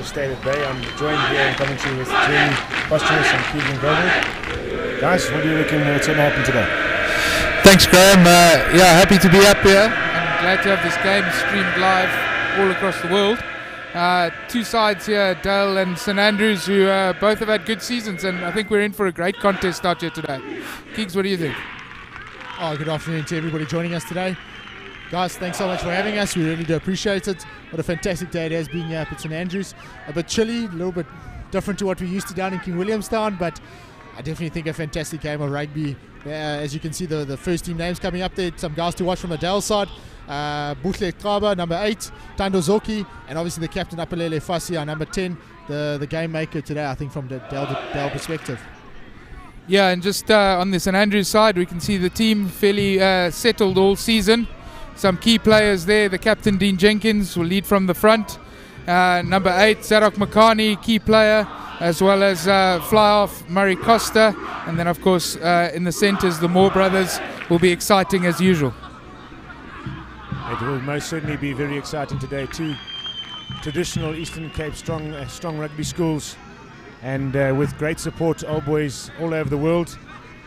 of State at Bay. I'm joined here in Coventry with Jerry Posthumus and Keegan Goldberg. Guys, what are you looking what's going to happen today? Thanks, Graham. Yeah, happy to be up here. I'm glad to have this game streamed live all across the world. Two sides here, Dale and St Andrews, who both have had good seasons, and I think we're in for a great contest out here today. Keegs, what do you think? Oh, good afternoon to everybody joining us today. Guys, thanks so much for having us. We really do appreciate it. What a fantastic day it has been here up at St Andrews. A bit chilly, a little bit different to what we're used to down in King Williamstown, but I definitely think a fantastic game of rugby. As you can see, the first team names coming up there. Some guys to watch from the Dale side. Buhle Kaba, number 8, Tando Zoki, and obviously the captain Apelele Fasi, our number 10, the game maker today, I think, from the Dale perspective. Yeah, and just on the St Andrews side, we can see the team fairly settled all season. Some key players there. The captain, Dean Jenkins, will lead from the front. Number 8, Zadok Makani, key player, as well as fly-off Murray Costa. And then, of course, in the centres, the Moore brothers will be exciting as usual. It will most certainly be very exciting today. Two traditional Eastern Cape strong rugby schools, and with great support, old boys all over the world.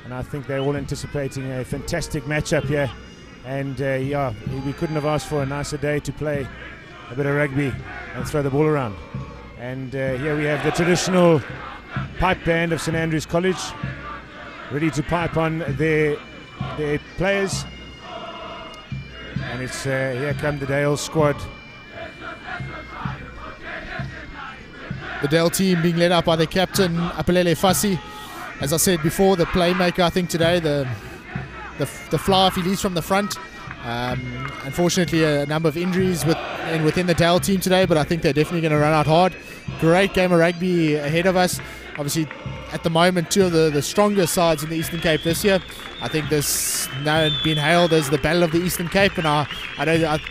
And I think they're all anticipating a fantastic matchup here. And yeah, we couldn't have asked for a nicer day to play a bit of rugby and throw the ball around. And here we have the traditional pipe band of St Andrews College, ready to pipe on their players. And it's here come the Dale squad. The Dale team being led up by the captain Apelele Fasi. As I said before, the playmaker, I think today, the fly-off, he leads from the front. Unfortunately, a number of injuries within the Dale team today, but I think they're definitely going to run out hard. Great game of rugby ahead of us. Obviously, at the moment, two of the strongest sides in the Eastern Cape this year. I think this now been hailed as the Battle of the Eastern Cape, and I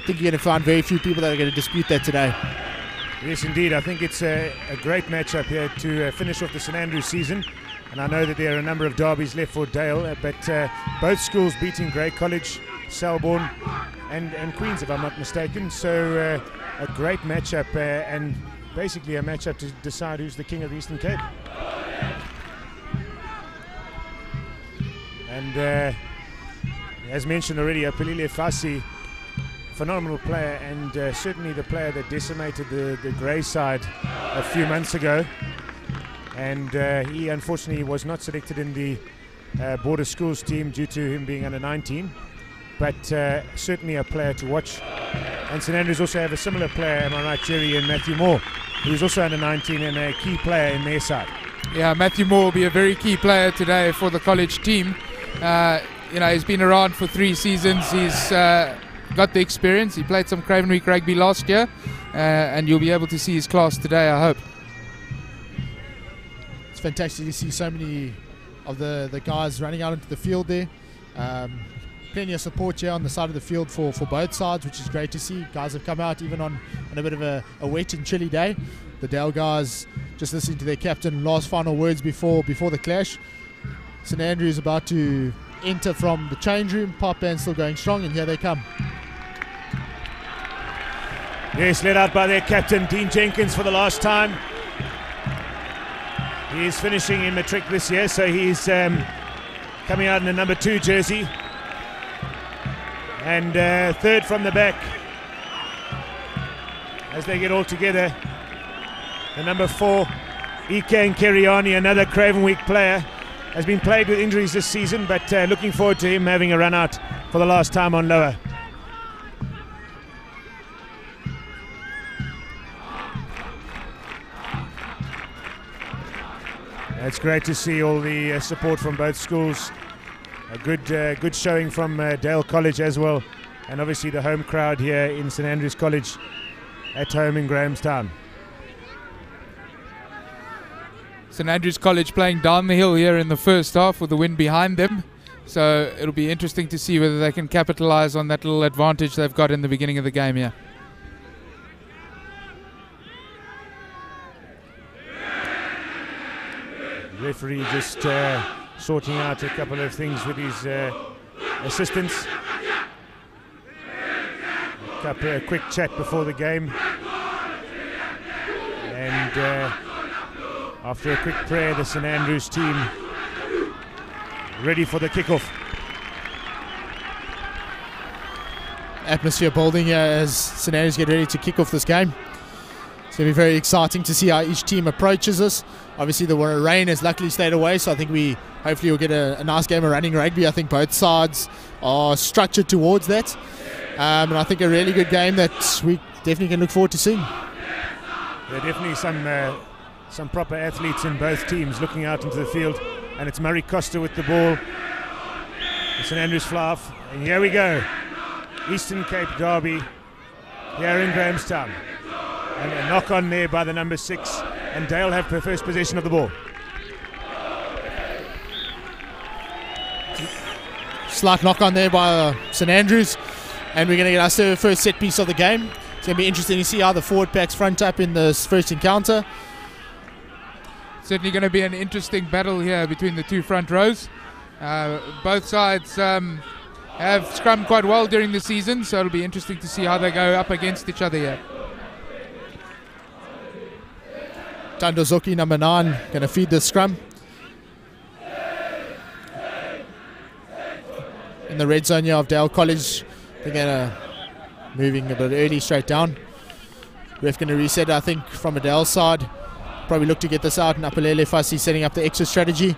think you're going to find very few people that are going to dispute that today. Yes, indeed. I think it's a great matchup here to finish off the St Andrews season. And I know that there are a number of derbies left for Dale, but both schools beating Grey College, Selborne and Queens, if I'm not mistaken. So a great matchup and basically a matchup to decide who's the king of the Eastern Cape. And as mentioned already, Apelele Fasi, phenomenal player, and certainly the player that decimated the Grey side a few months ago. And he unfortunately was not selected in the border schools team due to him being under 19, but certainly a player to watch. And St Andrews also have a similar player, am I right, Jerry, and Matthew Moore, who's also under 19 and a key player in their side. Yeah, Matthew Moore will be a very key player today for the college team. You know, he's been around for 3 seasons. He's got the experience. He played some Craven Week rugby last year, and you'll be able to see his class today, I hope. Fantastic to see so many of the guys running out into the field there. Plenty of support here on the side of the field for both sides, which is great to see. Guys have come out even on a bit of a wet and chilly day. The Dale guys just listening to their captain last final words before the clash. St Andrews about to enter from the change room. Pop band still going strong, and here they come. Yes, led out by their captain Dean Jenkins for the last time. He is finishing in matric this year, so he's coming out in the number 2 jersey. And third from the back, as they get all together, the number 4, Ike Nkeriani, another Craven Week player, has been plagued with injuries this season, but looking forward to him having a run out for the last time on lower. It's great to see all the support from both schools. A good showing from Dale College as well, and obviously the home crowd here in St Andrews College at home in Grahamstown. St Andrews College playing down the hill here in the first half with the wind behind them, so it'll be interesting to see whether they can capitalize on that little advantage they've got in the beginning of the game here. Referee just sorting out a couple of things with his assistants. A quick chat before the game, and after a quick prayer, the St Andrews team ready for the kickoff. Atmosphere building here as St Andrews get ready to kick off this game. It's going to be very exciting to see how each team approaches this. Obviously the rain has luckily stayed away, so I think we hopefully will get a nice game of running rugby. I think both sides are structured towards that, and I think a really good game that we definitely can look forward to seeing. There are definitely some proper athletes in both teams looking out into the field, and it's Murray Costa with the ball. The St Andrews fly off, and here we go. Eastern Cape derby here in Grahamstown. And a knock on there by the number 6, and Dale have the first possession of the ball. Slight knock on there by St Andrews, and we're going to get our first set piece of the game. It's going to be interesting to see how the forward packs front up in this first encounter. Certainly going to be an interesting battle here between the two front rows. Both sides have scrummed quite well during the season, so it'll be interesting to see how they go up against each other here. Tandozoki, number 9, going to feed the scrum. In the red zone here of Dale College, they're going to moving a bit early straight down. Ref going to reset, I think, from a Dale side. Probably look to get this out, and Apalele Fassi setting up the exit strategy,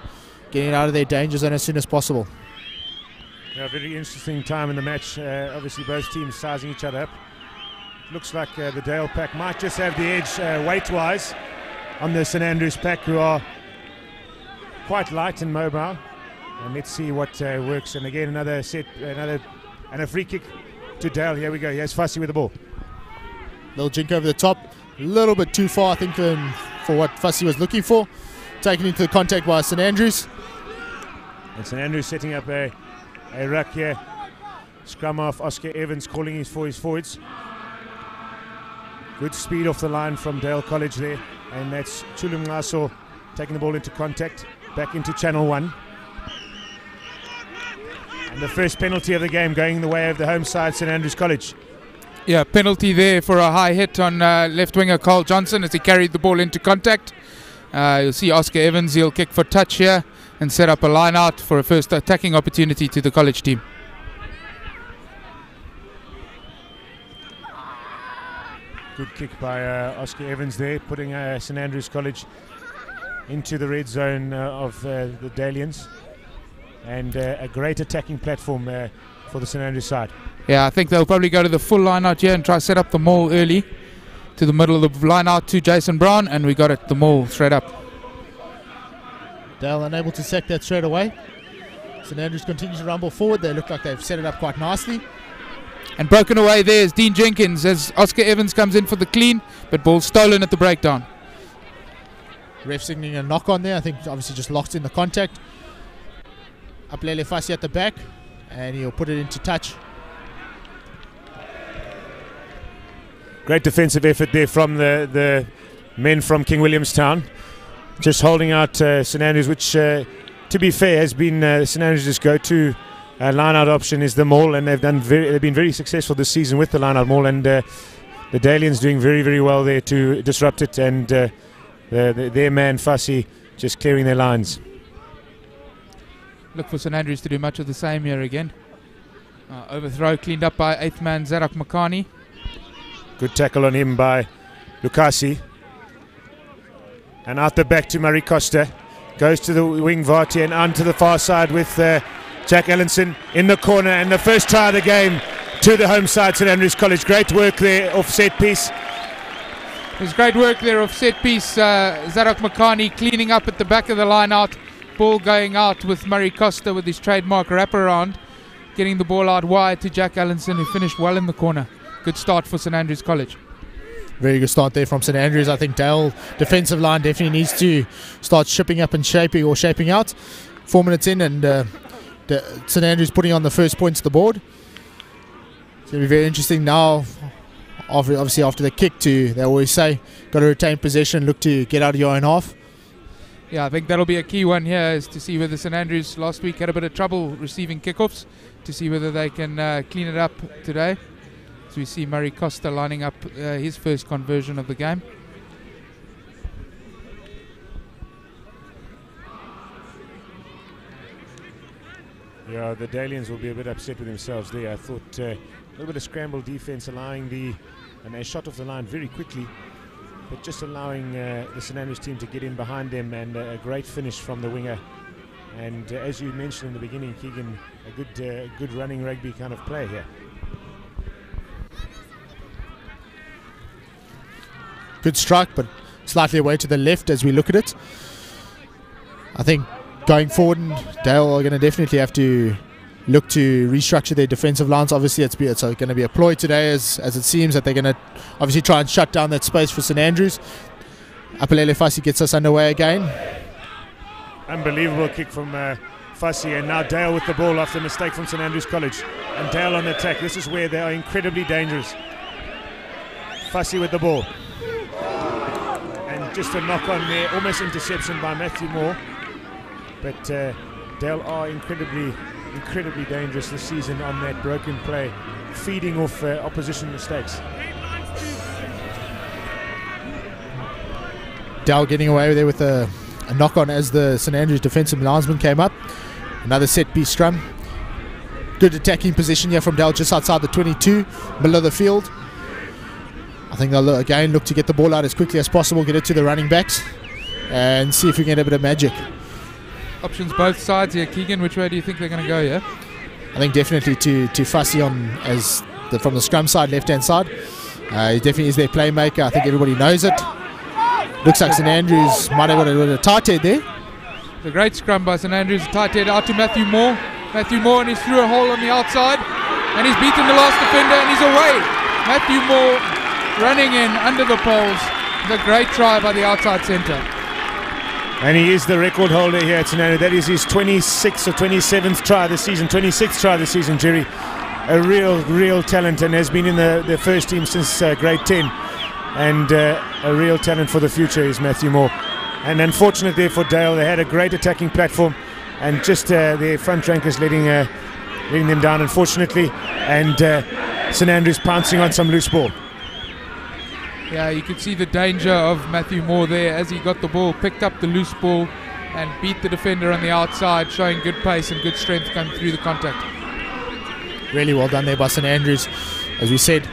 getting it out of their danger zone as soon as possible. Yeah, very interesting time in the match. Obviously both teams sizing each other up. Looks like the Dale pack might just have the edge weight-wise on the St Andrews pack, who are quite light and mobile. And let's see what works. And again, another set, and a free kick to Dale. Here we go. Here's Fassi with the ball. Little jink over the top, a little bit too far, I think, for what Fassi was looking for. Taken into the contact by St Andrews. And St Andrews setting up a ruck here. Scrum off, Oscar Evans calling for his forwards. Good speed off the line from Dale College there. And that's Chulum Ngaso taking the ball into contact, back into channel 1. And the first penalty of the game going the way of the home side, St Andrews College. Yeah, penalty there for a high hit on left winger Carl Johnson as he carried the ball into contact. You'll see Oscar Evans, he'll kick for touch here and set up a line out for a first attacking opportunity to the college team. Good kick by Oscar Evans there, putting St Andrews College into the red zone of the Dalians, and a great attacking platform for the St Andrews side. Yeah, I think they'll probably go to the full line out here and try to set up the maul early to the middle of the line out to Jason Brown, and we got it, the maul straight up. Dale unable to sack that straight away. St Andrews continues to rumble forward. They look like they've set it up quite nicely. And broken away there is Dean Jenkins as Oscar Evans comes in for the clean, but ball stolen at the breakdown. Ref signaling a knock on there. I think obviously just locked in the contact. Apalele Fassi at the back, and he'll put it into touch. Great defensive effort there from the men from King Williamstown. Just holding out St Andrews, which to be fair has been St Andrews' go-to line-out option is the maul, and they've been very successful this season with the line-out maul, and the Dalians doing very, very well there to disrupt it, and their man Fassi just clearing their lines. Look for St Andrews to do much of the same here again. Overthrow cleaned up by 8th man Zarak Makani. Good tackle on him by Lukasi. And out the back to Murray Costa. Goes to the wing Vati and onto the far side with Jack Ellenson in the corner. And the first try of the game to the home side, St Andrews College. Great work there off set piece. There's great work there off set piece. Zarak Makani cleaning up at the back of the line out. Ball going out with Murray Costa with his trademark wraparound. Getting the ball out wide to Jack Ellenson, who finished well in the corner. Good start for St Andrews College. Very good start there from St Andrews. I think Dale defensive line definitely needs to start shipping up and shaping out. 4 minutes in, and St Andrews putting on the first points of the board. It's going to be very interesting now. Obviously after the kick, they always say, got to retain possession, look to get out of your own half. Yeah, I think that'll be a key one here, is to see whether St Andrews last week had a bit of trouble receiving kickoffs, to see whether they can clean it up today. So we see Murray Costa lining up his first conversion of the game. Yeah, the Dalians will be a bit upset with themselves there. I thought a little bit of scramble defense, allowing and they shot off the line very quickly, but just allowing the St Andrews team to get in behind them, and a great finish from the winger. And as you mentioned in the beginning, Keegan, a good running rugby kind of player here. Good strike, but slightly away to the left as we look at it. I think going forward, Dale are going to definitely have to look to restructure their defensive lines. Obviously, it's going to be a ploy today, as it seems that they're going to obviously try and shut down that space for St Andrews. Apalele Fassi gets us underway again. Unbelievable kick from Fassi, and now Dale with the ball after a mistake from St Andrews College. And Dale on attack. This is where they are incredibly dangerous. Fassi with the ball. And just a knock on there, almost interception by Matthew Moore. But Dale are incredibly dangerous this season on that broken play, feeding off opposition mistakes. Dale getting away there with a knock on as the St Andrews defensive linesman came up. Another set piece scrum. Good attacking position here from Dale, just outside the 22, middle of the field. I think they'll again look to get the ball out as quickly as possible, get it to the running backs, and see if we can get a bit of magic. Options both sides here, Keegan. Which way do you think they're going to go here? I think definitely to Fassi on from the scrum side, left-hand side. He definitely is their playmaker. I think everybody knows it. Looks like St Andrews might have got a tight head there. The great scrum by St Andrews, tight head out to Matthew Moore. Matthew Moore, and he's through a hole on the outside, and he's beaten the last defender, and he's away. Matthew Moore running in under the poles. The great try by the outside centre. And he is the record holder here at St Andrews. That is his 26th or 27th try this season, 26th try this season, Jerry. A real talent, and has been in the first team since grade 10. And a real talent for the future is Matthew Moore. And unfortunate there for Dale, they had a great attacking platform, and just their front rankers letting them down, unfortunately. And St Andrews pouncing on some loose ball. Yeah, you could see the danger of Matthew Moore there as he got the ball, picked up the loose ball, and beat the defender on the outside, showing good pace and good strength coming through the contact. Really well done there by St Andrews. As we said,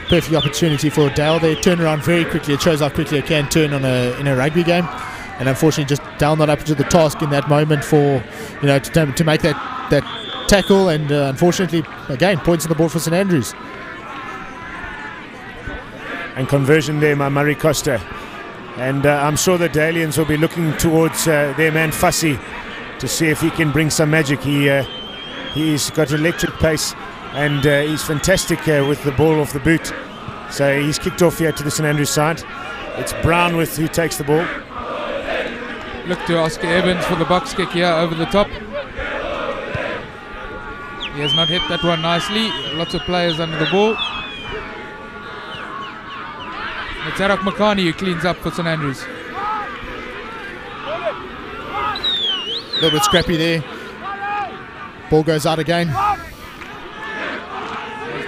perfect opportunity for Dale. They turn around very quickly. It shows how quickly it can turn in a rugby game. And unfortunately, just Dale not up to the task in that moment for to make that tackle. And unfortunately, again, points on the board for St Andrews. And conversion there by Murray Costa. And I'm sure the Dalians will be looking towards their man Fassi to see if he can bring some magic. He's got electric pace, and he's fantastic with the ball off the boot. So he's kicked off here to the St Andrews side. It's Brown who takes the ball. Look to Oscar Evans for the box kick here over the top. He has not hit that one nicely. Lots of players under the ball. It's Arak Makani who cleans up for St Andrews. A little bit scrappy there. Ball goes out again.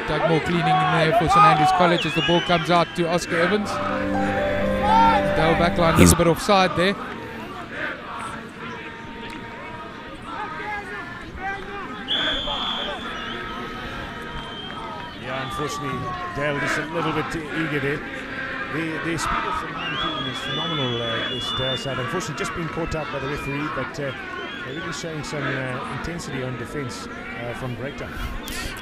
Doug Moore cleaning in there for St Andrews College as the ball comes out to Oscar Evans. Dale backline a little bit offside there. Yeah, unfortunately, Dale is a little bit eager there. The speed of the line is phenomenal, this Dale side. Unfortunately, just being caught out by the referee, but they're really showing some intensity on defence from breakdown.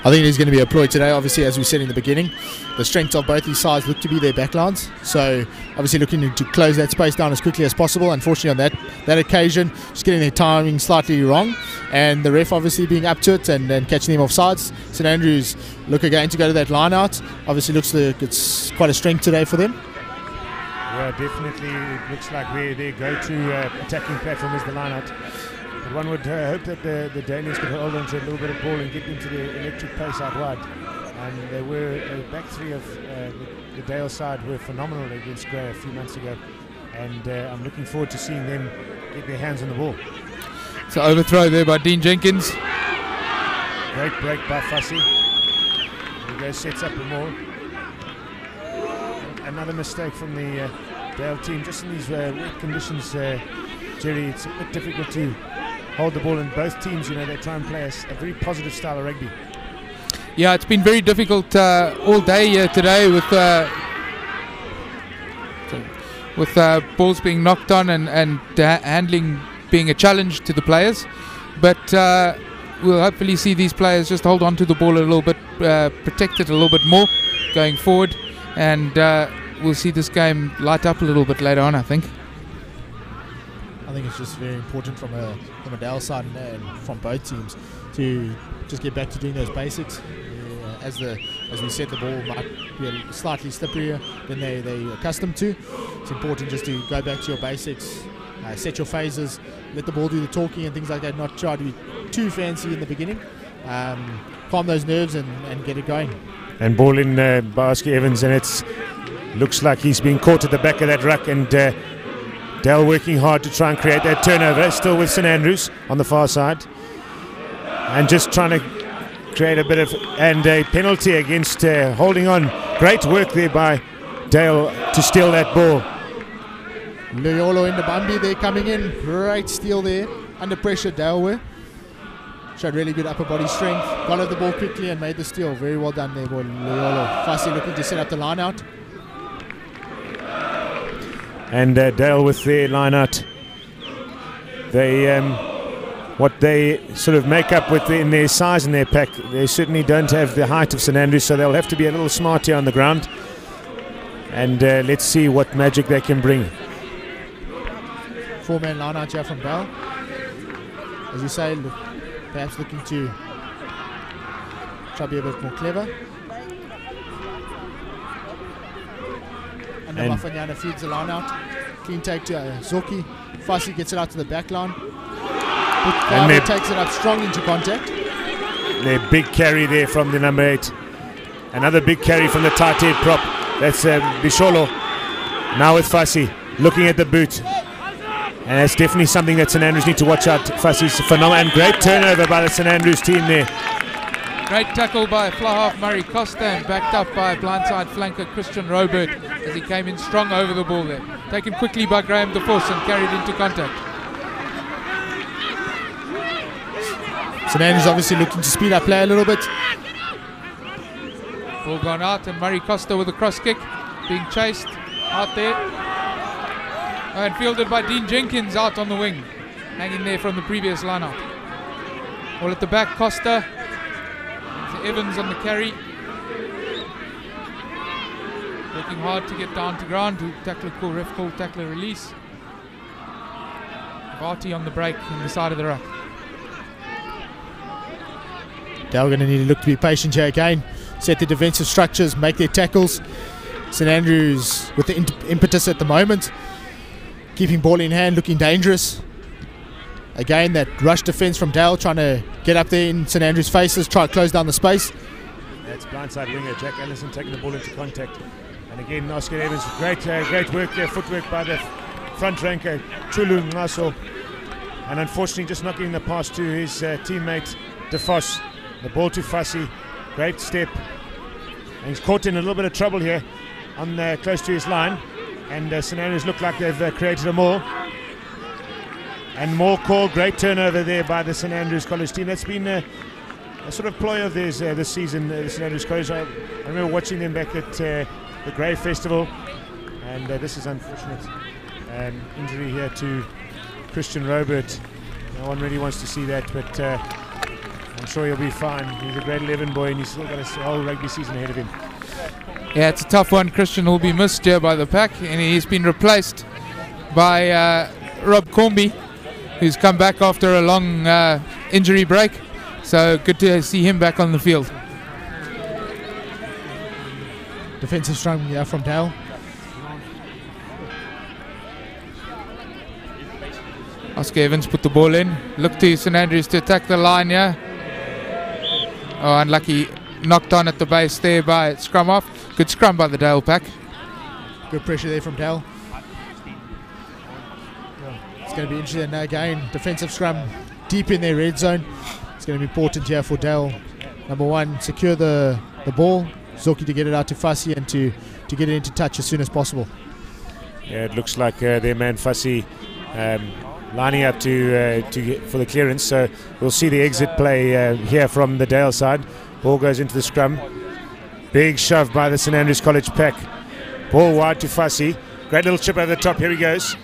I think it is going to be a ploy today. Obviously, as we said in the beginning, the strengths of both these sides look to be their backlines. So, obviously, looking to close that space down as quickly as possible. Unfortunately, on that occasion, just getting their timing slightly wrong, and the ref obviously being up to it and come them off sides. St Andrews look again to go to that line out. Obviously, looks like it's quite a strength today for them. Yeah, definitely. It looks like their go-to attacking platform is the line out. But one would hope that the Danians could hold on to a little bit of ball and get into the electric pace out wide. And they were back three of the Dale side were phenomenal against Grey a few months ago. And I'm looking forward to seeing them get their hands on the ball. So overthrow there by Dean Jenkins. Great break by Fassi. There he goes, sets up the ball. Another mistake from the Dale team, just in these wet conditions, Jerry. It's a bit difficult to hold the ball, and both teams, they try and play a very positive style of rugby. Yeah, it's been very difficult all day here today with balls being knocked on and handling being a challenge to the players. But we'll hopefully see these players just hold on to the ball a little bit, protect it a little bit more going forward, and we'll see this game light up a little bit later on, I think. I think it's just very important from a Dale side and from both teams to just get back to doing those basics. As we said, the ball might be slightly slipperier than they're accustomed to. It's important just to go back to your basics, set your phases, let the ball do the talking and things like that, not try to be too fancy in the beginning. Calm those nerves and get it going. And ball in by Oscar Evans, and it looks like he's been caught at the back of that ruck, and Dale working hard to try and create that turnover, still with St Andrews on the far side, and just trying to create a bit of a penalty against holding on. Great work there by Dale to steal that ball. Loyolo and the Bambi there coming in. Great steal there. Under pressure, Dale were. Showed really good upper body strength. Got over the ball quickly and made the steal. Very well done there by Loyolo. Fassi looking to set up the line out. And Dale with their line out. They what they sort of make up with in their size and their pack, they certainly don't have the height of St Andrews, so they'll have to be a little smarter on the ground. And let's see what magic they can bring. Four-man line out here from Dale. As you say, perhaps looking to try to be a bit more clever. And Mafanyana feeds the line out. Clean take to Zoki. Fassi gets it out to the back line. And takes it up strong into contact. Their big carry there from the number 8. Another big carry from the tight head prop. That's Bisholo. Now with Fassi looking at the boot. And that's definitely something that St Andrews need to watch out. Fassi's phenomenal, and great turnover by the St Andrews team there. Great tackle by fly half Murray Costa and backed up by blindside flanker Christian Robert as he came in strong over the ball there. Taken quickly by Graham DeForce and carried into contact. St Andrews obviously looking to speed up play a little bit. Ball gone out and Murray Costa with a cross kick being chased out there. And fielded by Dean Jenkins out on the wing, hanging there from the previous line-out. All at the back, Costa. Evans on the carry. Working hard to get down to ground to tackle a cool ref call, tackle a release. Varty on the break on the side of the ruck. They're going to need to look to be patient here again. Set the defensive structures, make their tackles. St Andrews with the impetus at the moment. Keeping ball in hand, looking dangerous. Again, that rush defence from Dale trying to get up there in St Andrews' faces, try to close down the space. That's blindside winger Jack Allison taking the ball into contact. And again, Oscar Evans, great work there, footwork by the front ranker, Chulu Ngaso. And unfortunately just not getting the pass to his teammate, DeFoss. The ball to Fassi, great step. And he's caught in a little bit of trouble here on close to his line. And St Andrews look like they've created a maul. And more call, great turnover there by the St Andrews College team. That's been a sort of ploy of theirs this season, the St Andrews College. I remember watching them back at the Grey Festival. And this is unfortunate. Injury here to Christian Robert. No one really wants to see that, but I'm sure he'll be fine. He's a grade 11 boy and he's still got a whole rugby season ahead of him. Yeah, it's a tough one. Christian will be missed here by the pack, and he's been replaced by Rob Combi, who's come back after a long injury break. So good to see him back on the field. Defensive strong from Dale. Oscar Evans put the ball in. Look to St Andrews to attack the line here. Oh, unlucky. Knocked on at the base there by scrum off. Good scrum by the Dale pack. Good pressure there from Dale. It's going to be interesting again. Defensive scrum deep in their red zone. It's going to be important here for Dale. Number one, secure the ball. Zoki to get it out to Fassi and to get it into touch as soon as possible. Yeah, it looks like their man Fassi lining up for the clearance. So we'll see the exit play here from the Dale side. Ball goes into the scrum. Big shove by the St Andrews College pack. Ball wide to Fussy. Great little chip over the top. Here he goes.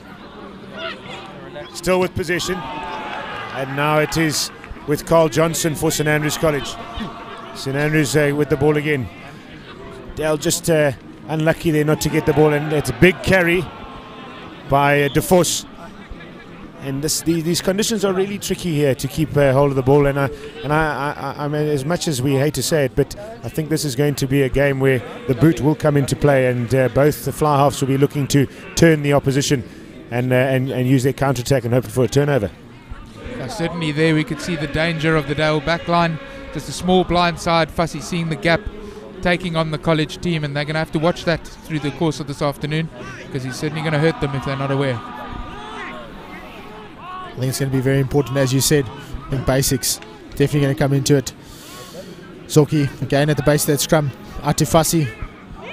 Still with possession. And now it is with Carl Johnson for St Andrews College. St Andrews with the ball again. Dale just unlucky there not to get the ball, and it's a big carry by DeForce. And these conditions are really tricky here to keep hold of the ball. And I mean, as much as we hate to say it, but I think this is going to be a game where the boot will come into play, and both the fly halves will be looking to turn the opposition and use their counter-attack and hope for a turnover. Certainly there we could see the danger of the Dale backline. Just a small blind side, Fussy seeing the gap, taking on the college team, and they're going to have to watch that through the course of this afternoon, because he's certainly going to hurt them if they're not aware. I think it's going to be very important, as you said. I think basics definitely going to come into it. Zoki again at the base of that scrum, out to Fussy.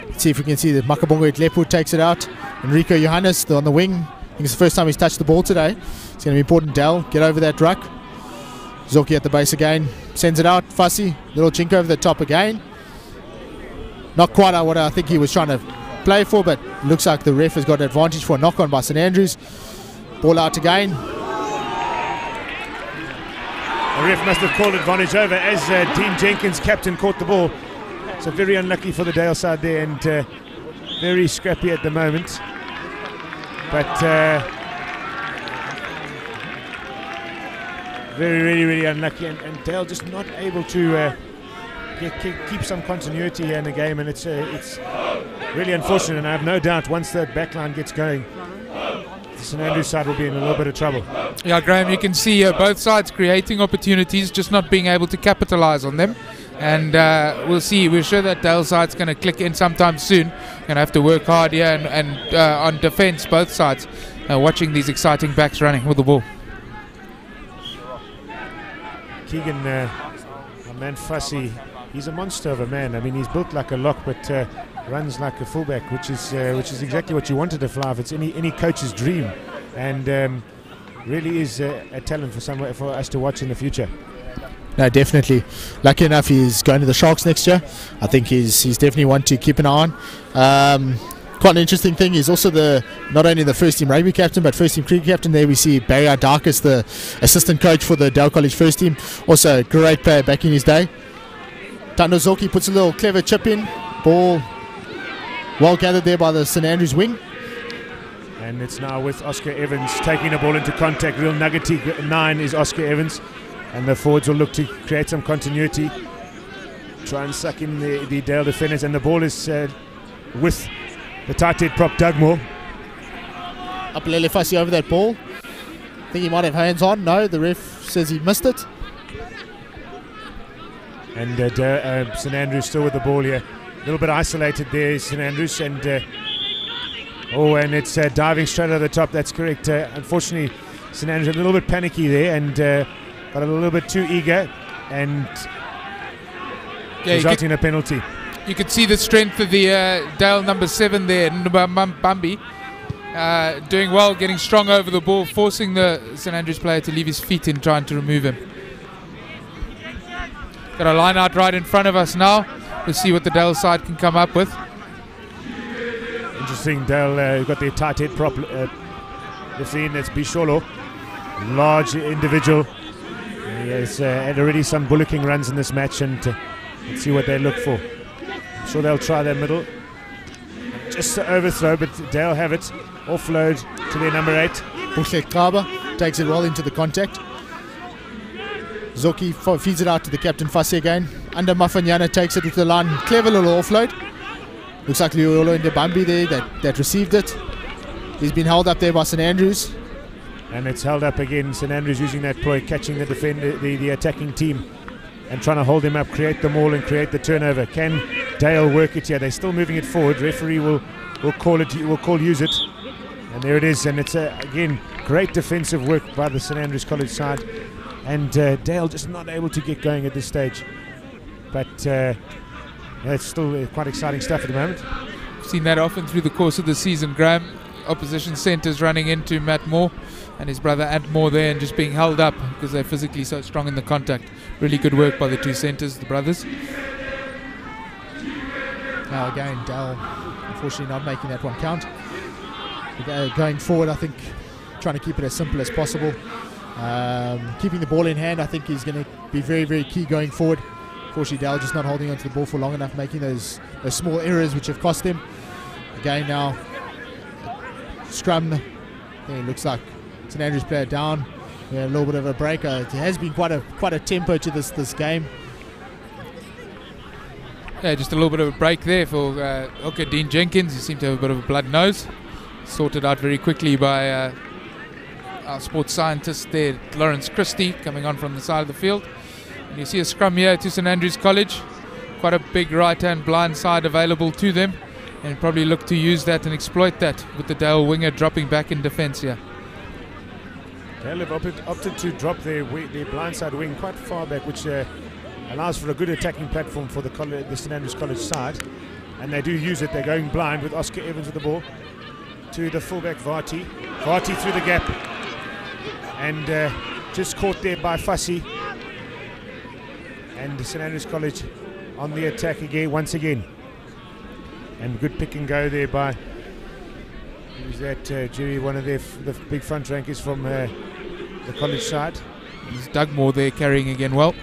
Let's see if we can see that Makabongo Lepu takes it out. Enrico Johannes on the wing. I think it's the first time he's touched the ball today. It's going to be important. Dell, get over that ruck. Zoki at the base again, sends it out. Fussy, little chink over the top again. Not quite what I think he was trying to play for, but looks like the ref has got advantage for a knock on by St Andrews. Ball out again. The ref must have called advantage over as Dean Jenkins, captain, caught the ball. So very unlucky for the Dale side there, and very scrappy at the moment. But very, really, really unlucky, and Dale just not able to keep some continuity here in the game, and it's really unfortunate. And I have no doubt once that backline gets going, the St Andrews side will be in a little bit of trouble. Yeah, Graham, you can see both sides creating opportunities, just not being able to capitalize on them. And we'll see. We're sure that Dale side's going to click in sometime soon. Going to have to work hard here and on defense, both sides. Watching these exciting backs running with the ball. Keegan, our man Fussy, he's a monster of a man. I mean, he's built like a lock, but runs like a fullback, which is exactly what you wanted to fly. It's any coach's dream, and really is a talent for us to watch in the future. No, definitely. Lucky enough, he's going to the Sharks next year. I think he's definitely one to keep an eye on. Quite an interesting thing, he's also not only the first team rugby captain, but first team cricket captain. There we see Barry Darkus, the assistant coach for the Dale College first team. Also a great player back in his day. Tando Zoki puts a little clever chip in. Ball well gathered there by the St Andrews wing. And it's now with Oscar Evans taking the ball into contact. Real nuggety 9 is Oscar Evans. And the forwards will look to create some continuity. Try and suck in the Dale defenders. And the ball is with the tight head prop, Doug Moore. Apalele Fussy over that ball. I think he might have hands on. No, the ref says he missed it. And St Andrews still with the ball here. A little bit isolated there, St Andrews. And and it's diving straight over the top. That's correct. Unfortunately, St Andrews a little bit panicky there and got a little bit too eager and resulting in a penalty. You could see the strength of the Dale number 7 there, Bambi, doing well, getting strong over the ball, forcing the St Andrews player to leave his feet in trying to remove him. Got a line out right in front of us now. We'll see what the Dale side can come up with. Interesting, Dale got their tight head prop. Let's see, that's Bisholo. Large individual. He has had already some bullocking runs in this match, and let's see what they look for. I'm sure they'll try their middle. Just to overthrow, but Dale have it. Offload to their number 8. Bushek Kaba takes it well into the contact. Zoki feeds it out to the captain Fussy again. Under Mafanyana takes it with the line. Clever little offload. Looks like Liolo in the Bambi there that received it. He's been held up there by St Andrews. And it's held up again. St Andrews using that ploy, catching the defender, the attacking team, and trying to hold him up, create the maul and create the turnover. Can Dale work it here? They're still moving it forward. Referee will call it. Will call use it. And there it is. And it's again great defensive work by the St Andrews College side. And Dale just not able to get going at this stage. But it's still quite exciting stuff at the moment. We've seen that often through the course of the season, Graham. Opposition centres running into Matt Moore and his brother Antmore there, and just being held up because they're physically so strong in the contact. Really good work by the two centres, the brothers. Now again, Dell unfortunately not making that one count. Going forward, I think trying to keep it as simple as possible. Keeping the ball in hand, I think, is going to be very, very key going forward. Unfortunately, Dell just not holding onto the ball for long enough, making those small errors which have cost him. Again now, scrum. It looks like St Andrews player down. A little bit of a break. It has been quite a tempo to this game. Yeah, just a little bit of a break there for hooker Dean Jenkins. He seemed to have a bit of a blood nose. Sorted out very quickly by our sports scientist there, Lawrence Christie, coming on from the side of the field. And you see a scrum here to St Andrews College. Quite a big right-hand blind side available to them, and probably look to use that and exploit that with the Dale winger dropping back in defence here. Dale have opted to drop their blindside wing quite far back, which allows for a good attacking platform for the St Andrews College side, and they do use it. They're going blind with Oscar Evans with the ball to the fullback Vati. Vati through the gap, and just caught there by Fussy. And St Andrews College on the attack again, once again. And good pick and go there by, who's that, Jerry, one of the big front rankers from the college side. There's Doug Moore there carrying again well.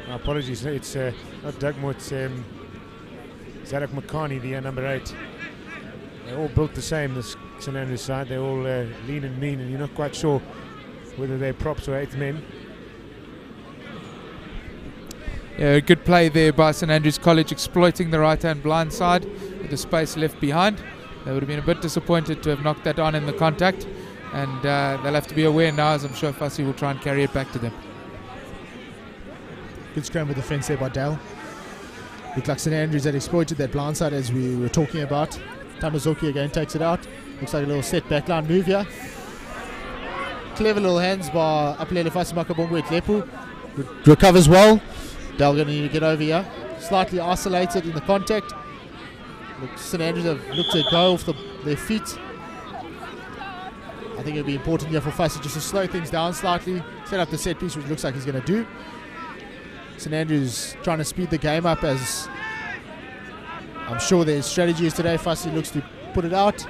Apologies, it's not Doug Moore, it's Zadok Makani, the number 8. They're all built the same, this St Andrews side. They're all lean and mean, and you're not quite sure whether they're props or 8th men. Yeah, a good play there by St Andrews College, exploiting the right-hand blind side with the space left behind. They would have been a bit disappointed to have knocked that on in the contact, and they'll have to be aware now, as I'm sure Fussy will try and carry it back to them. Good scramble defence there by Dale. Looked like St Andrews had exploited that blind side as we were talking about. Tamazoki again takes it out. Looks like a little set backline move here. Clever little hands by Apelele Fasi Makabongwe Tlepu. Recovers well. Dale going to need to get over here. Slightly isolated in the contact. St Andrews have looked to go off their feet. I think it'll be important here for Fasi just to slow things down slightly, set up the set piece, which looks like he's going to do. St Andrews trying to speed the game up, as I'm sure their strategy is today. Fasi looks to put it out.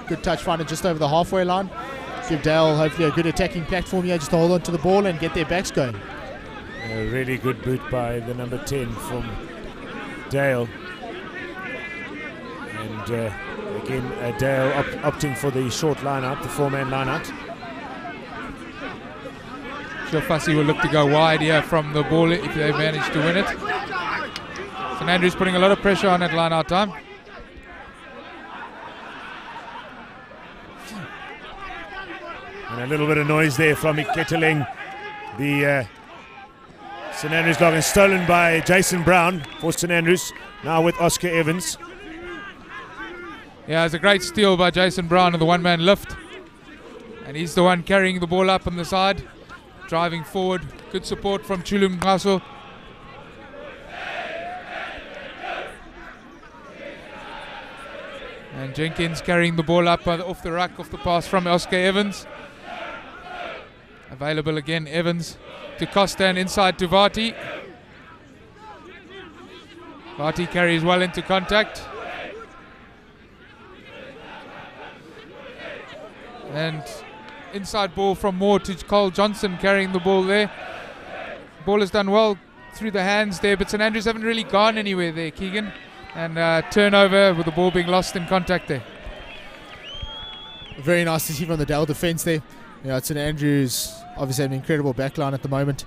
Good touch, find it just over the halfway line. Give Dale hopefully a good attacking platform here just to hold on to the ball and get their backs going. A really good boot by the number 10 from Dale. And again, Dale opting for the short line-out, the 4-man line-out. Sure, Fussy will look to go wide here from the ball if they manage to win it. St Andrews putting a lot of pressure on at line-out time. And a little bit of noise there from Iketeling. The St Andrews log is stolen by Jason Brown for St Andrews, now with Oscar Evans. Yeah, it's a great steal by Jason Brown of the one-man lift. And he's the one carrying the ball up on the side, driving forward. Good support from Chulum Ngaso. And Jenkins carrying the ball up off the ruck, off the pass from Oscar Evans. Available again, Evans to Costa and inside to Vati. Vati carries well into contact. And inside ball from Moore to Cole Johnson carrying the ball there. Ball has done well through the hands there, but St Andrews haven't really gone anywhere there, Keegan. And turnover with the ball being lost in contact there. Very nice to see from the Dale defence there. You know, St Andrews obviously have an incredible backline at the moment.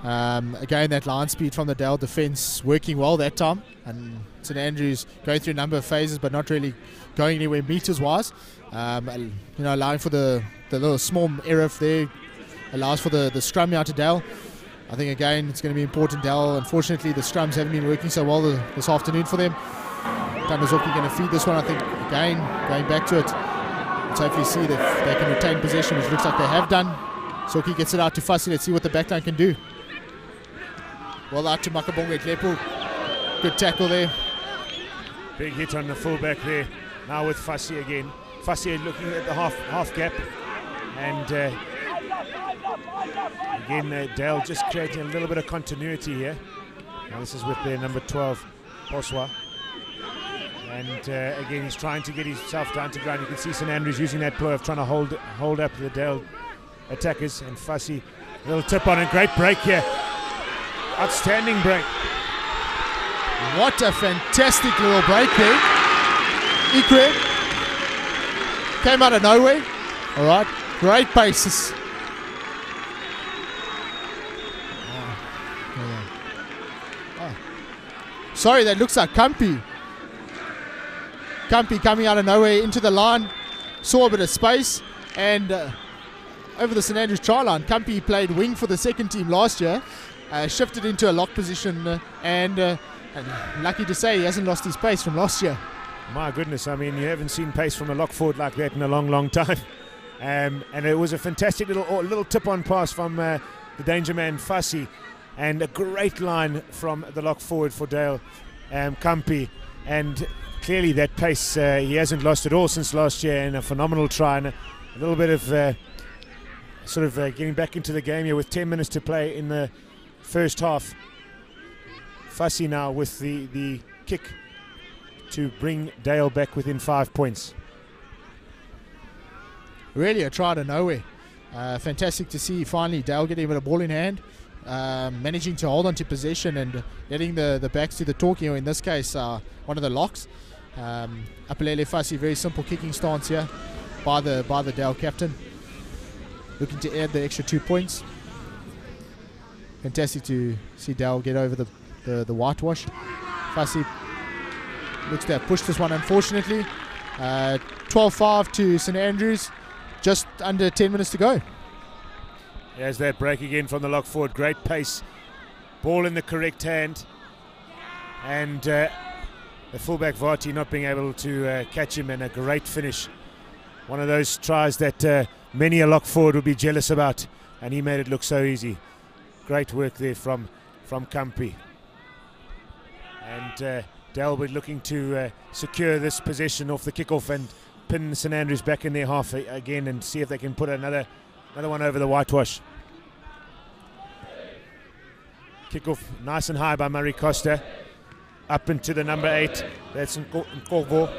Again, that line speed from the Dale defence working well that time. And St Andrews going through a number of phases but not really going anywhere meters-wise. Allowing for the little small error there, allows for the scrum out to Dale. I think again it's going to be important. Dale, unfortunately, the scrums haven't been working so well this afternoon for them. Tamazoki going to feed this one. I think again going back to it. Let's hopefully see that they can retain possession, which looks like they have done. Soki gets it out to Fussy. Let's see what the backline can do. Well out to Makabongwe Tlepu. Good tackle there. Big hit on the fullback there Now with Fassi again. Fassi looking at the half gap, and again Dale just creating a little bit of continuity here. Now this is with their number 12, Poswa. And again, he's trying to get himself down to ground. You can see St Andrews using that ploy of trying to hold up the Dale attackers. And Fassi, little tip on, a great break here. Outstanding break. What a fantastic little break there. Ikwe came out of nowhere. All right, great paces. Sorry, that looks like Kampi. Kampi coming out of nowhere into the line, saw a bit of space, and over the St Andrews try line. Kampi played wing for the second team last year, shifted into a lock position, and lucky to say he hasn't lost his pace from last year. My goodness, I mean, you haven't seen pace from a lock forward like that in a long, long time. And it was a fantastic little tip-on pass from the danger man Fassi, and a great line from the lock forward for Dale Kampi. And clearly that pace he hasn't lost at all since last year, and a phenomenal try, and a little bit of getting back into the game here with 10 minutes to play in the first half. Fassi now with the kick to bring Dale back within 5 points. Really a try out of nowhere. Fantastic to see finally Dale getting a bit of ball in hand, managing to hold on to possession and getting the backs to the talking, or in this case one of the locks. Apelele Fassi, very simple kicking stance here by the Dale captain, looking to add the extra 2 points. Fantastic to see Dale get over the whitewash. Fassi looks to have pushed this one, unfortunately. 12-5 to St Andrews, just under 10 minutes to go. There's that break again from the lock forward. Great pace, ball in the correct hand, and the fullback Vati not being able to catch him, and a great finish. One of those tries that many a lock forward would be jealous about, and he made it look so easy. Great work there from Kampi. And Delwood looking to secure this possession off the kickoff and pin St Andrews back in their half again, and see if they can put another one over the whitewash. Kickoff nice and high by Murray Costa, up into the number 8. That's Nkovo,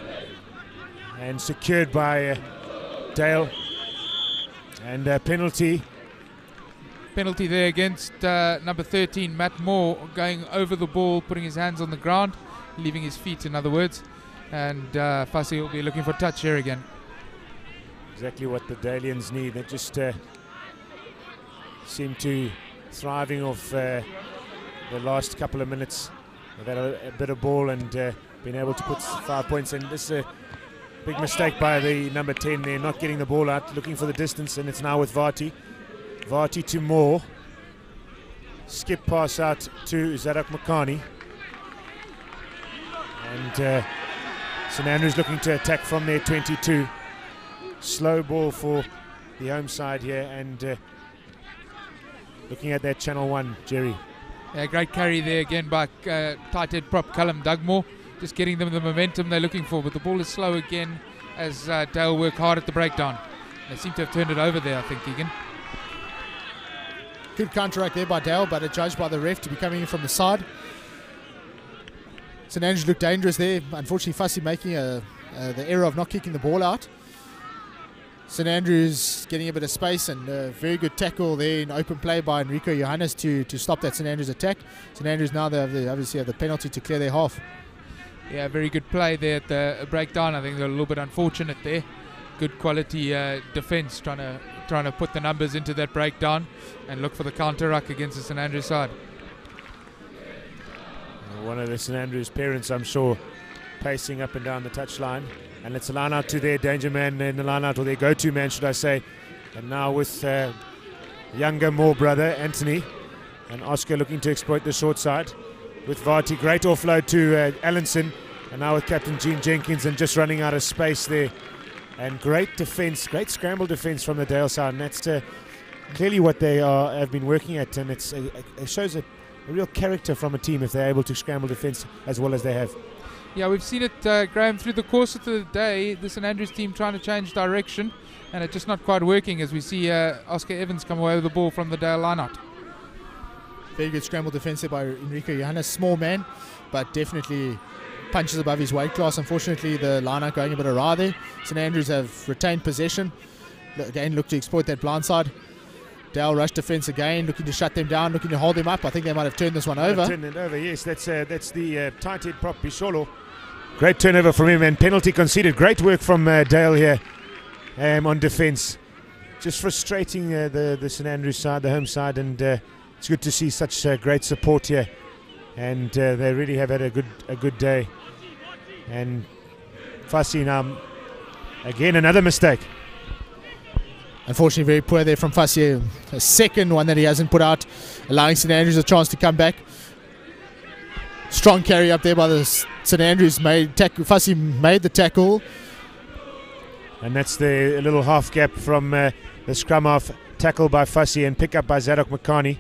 and secured by Dale. And penalty there against number 13, Matt Moore, going over the ball, putting his hands on the ground, leaving his feet, in other words. And Fassi will be looking for touch here again. Exactly what the Dalians need. They just seem to thriving off the last couple of minutes. They've had a bit of ball and been able to put 5 points in. This is a big mistake by the number 10 there, not getting the ball out, looking for the distance, and it's now with Vati. Vati to Moore. Skip pass out to Zadak Makani. And St Andrews looking to attack from their 22. Slow ball for the home side here, and looking at that channel 1, Jerry. Yeah, great carry there again by tight head prop Callum Dugmore, just getting them the momentum they're looking for, but the ball is slow again as Dale work hard at the breakdown. They seem to have turned it over there, I think, Egan. Good counteract there by Dale, but adjudged by the ref to be coming in from the side. St Andrews looked dangerous there. Unfortunately, Fassi making the error of not kicking the ball out. St Andrews getting a bit of space, and a very good tackle there in open play by Enrico Johannes to stop that St Andrews attack. St Andrews now they obviously have the penalty to clear their half. Yeah, very good play there at the breakdown. I think they're a little bit unfortunate there. Good quality defence, trying to put the numbers into that breakdown and look for the counter ruck against the St Andrews side. One of the St Andrews parents, I'm sure, pacing up and down the touchline. And it's a line out to their danger man in the line out, or their go-to man, should I say. And now with younger Moore brother, Anthony, and Oscar looking to exploit the short side. With Vati, great offload to Allenson. And now with Captain Gene Jenkins, and just running out of space there. And great defence, great scramble defence from the Dale side. And that's clearly what they have been working at. And it shows a real character from a team if they're able to scramble defence as well as they have. Yeah, we've seen it, Graham, through the course of the day, the St Andrews team trying to change direction, and it's just not quite working as we see Oscar Evans come away with the ball from the Dale lineout. Very good scramble defense there by Enrico Johannes. Small man, but definitely punches above his weight class. Unfortunately, the lineout going a bit awry there. St Andrews have retained possession. Again, look to exploit that blind side. Dale rush defense again, looking to shut them down, looking to hold them up. I think they might have turned this one over. Turned it over, yes. That's the tight head prop, Bisholo. Great turnover from him and penalty conceded. Great work from Dale here on defence. Just frustrating the St Andrews side, the home side, and it's good to see such great support here. And they really have had a good day. And Fassi now, again, another mistake. Unfortunately, very poor there from Fassi. A second one that he hasn't put out, allowing St Andrews a chance to come back. Strong carry up there by the St Andrews. Fassi made the tackle. And that's the little half gap from the scrum half tackle by Fassi and pick up by Zadok Makani.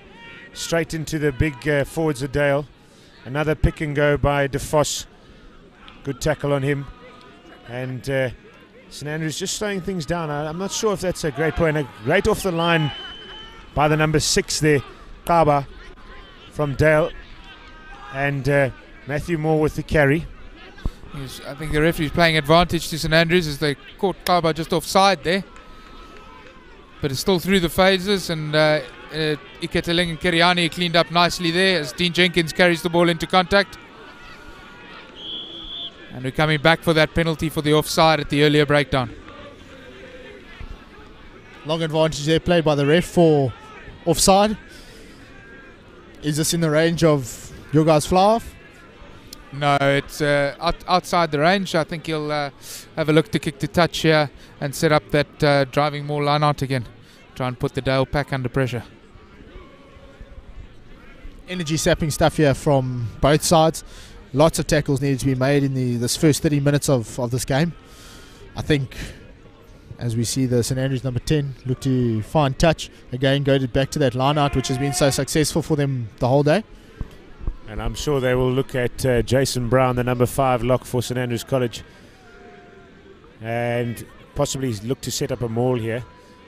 Straight into the big forwards of Dale. Another pick and go by De Vos. Good tackle on him. And St Andrews just slowing things down. I'm not sure if that's a great point. Right off the line by the number 6 there, Kaba from Dale. And Matthew Moore with the carry. I think the referee's playing advantage to St Andrews as they caught Kaba just offside there. But it's still through the phases, and Iketeling and Keriani cleaned up nicely there as Dean Jenkins carries the ball into contact. And we're coming back for that penalty for the offside at the earlier breakdown. Long advantage there played by the ref for offside. Is this in the range of your guys' fly-off? No, it's outside the range. I think he'll have a look to kick to touch here and set up that driving more line out again. Try and put the Dale pack under pressure. Energy sapping stuff here from both sides. Lots of tackles needed to be made in this first 30 minutes of this game. I think, as we see the St Andrews number 10 look to find touch, again go back to that line out which has been so successful for them the whole day. And I'm sure they will look at Jason Brown, the number 5 lock for St Andrews College, and possibly look to set up a maul here.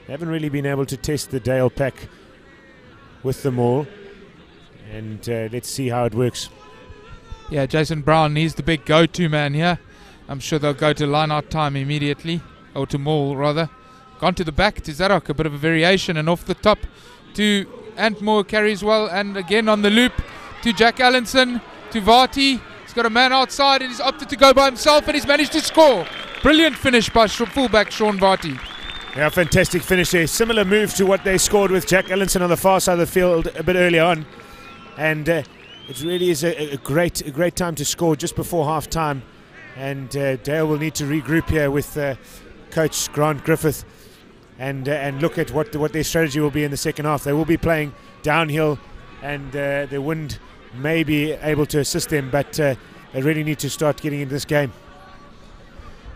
They haven't really been able to test the Dale pack with the maul, and let's see how it works. Yeah, Jason Brown, he's the big go-to man here. I'm sure they'll go to line-out time immediately, or to maul rather. Gone to the back to Zadok, a bit of a variation, and off the top to Antmore carries well, and again on the loop to Jack Allenson, to Vati. He's got a man outside and he's opted to go by himself, and he's managed to score. Brilliant finish by fullback Sean Vati. Yeah, fantastic finish there. Similar move to what they scored with Jack Allenson on the far side of the field a bit earlier on. And it really is a great time to score just before half time. And Dale will need to regroup here with Coach Grant Griffith and look at what their strategy will be in the second half. They will be playing downhill, and the wind may be able to assist them, but they really need to start getting into this game.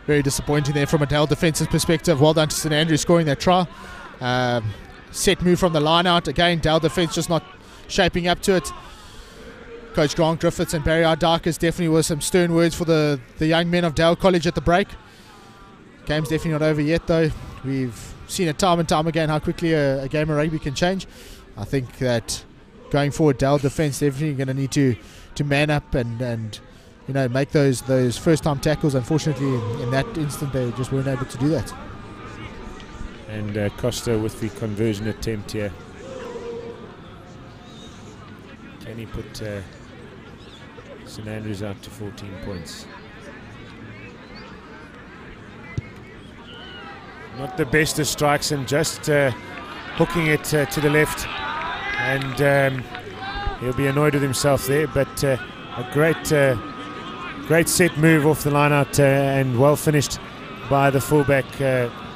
Very disappointing there from a Dale defensive perspective. Well done to St Andrews scoring that try. Set move from the line out. Again, Dale defense just not shaping up to it. Coach Grant Griffiths and Barry Ardakas definitely were some stern words for the young men of Dale College at the break. Game's definitely not over yet though. We've seen it time and time again how quickly a game of rugby can change. I think that going forward, Dale defense definitely going to need to man up and you know, make those first time tackles. Unfortunately, in that instant, they just weren't able to do that. And Costa with the conversion attempt here. Can he put St Andrews out to 14 points? Not the best of strikes, and just hooking it to the left, and he'll be annoyed with himself there, but a great set move off the line out and well finished by the fullback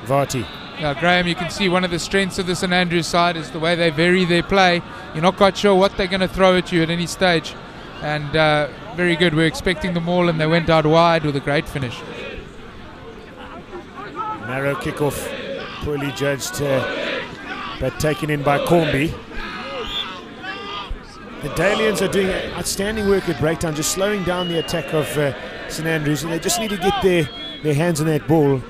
Vati. Yeah, Graham, you can see one of the strengths of the St Andrews side is the way they vary their play. You're not quite sure what they're going to throw at you at any stage, and very good. We're expecting them all, and they went out wide with a great finish. Narrow kickoff, poorly judged, but taken in by Cornby. The Dalians are doing outstanding work at breakdown, just slowing down the attack of St Andrews, and they just need to get their hands on that ball.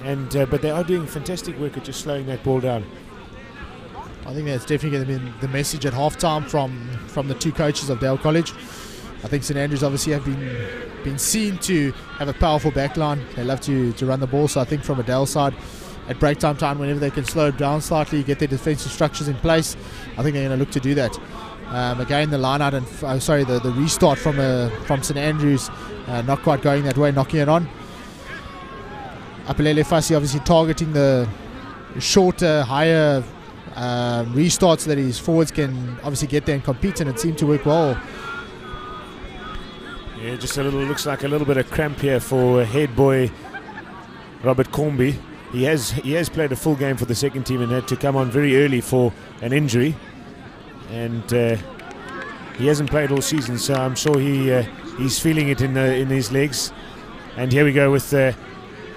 And but they are doing fantastic work at just slowing that ball down. I think that's definitely going to be the message at halftime from the two coaches of Dale College. I think St Andrews obviously have been seen to have a powerful backline. They love to run the ball, so I think from a Dale side, at break time, whenever they can slow it down slightly, get their defensive structures in place, I think they're going to look to do that. Again, the line out and the restart from St Andrews, not quite going that way, knocking it on. Apelele Fassi obviously targeting the shorter, higher restarts that his forwards can obviously get there and compete, and it seemed to work well. Yeah, just looks like a little bit of cramp here for head boy Robert Cornby. He has played a full game for the second team and had to come on very early for an injury, and he hasn't played all season, so I'm sure he's feeling it in his legs. And here we go with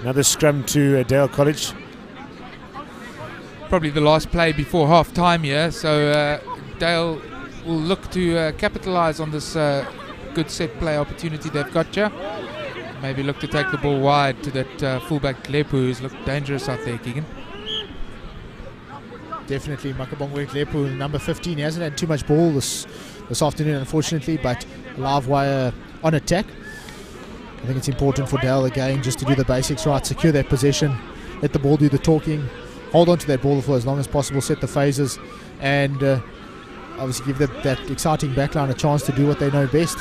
another scrum to Dale College. Probably the last play before half time here, so Dale will look to capitalise on this good set play opportunity they've got here. Maybe look to take the ball wide to that fullback Lepu, who's looked dangerous out there, Keegan. Definitely Makabongwe Lepu, number 15. He hasn't had too much ball this afternoon, unfortunately, but live wire on attack. I think it's important for Dale again just to do the basics right, secure that possession, let the ball do the talking, hold on to that ball for as long as possible, set the phases, and obviously give that exciting backline a chance to do what they know best.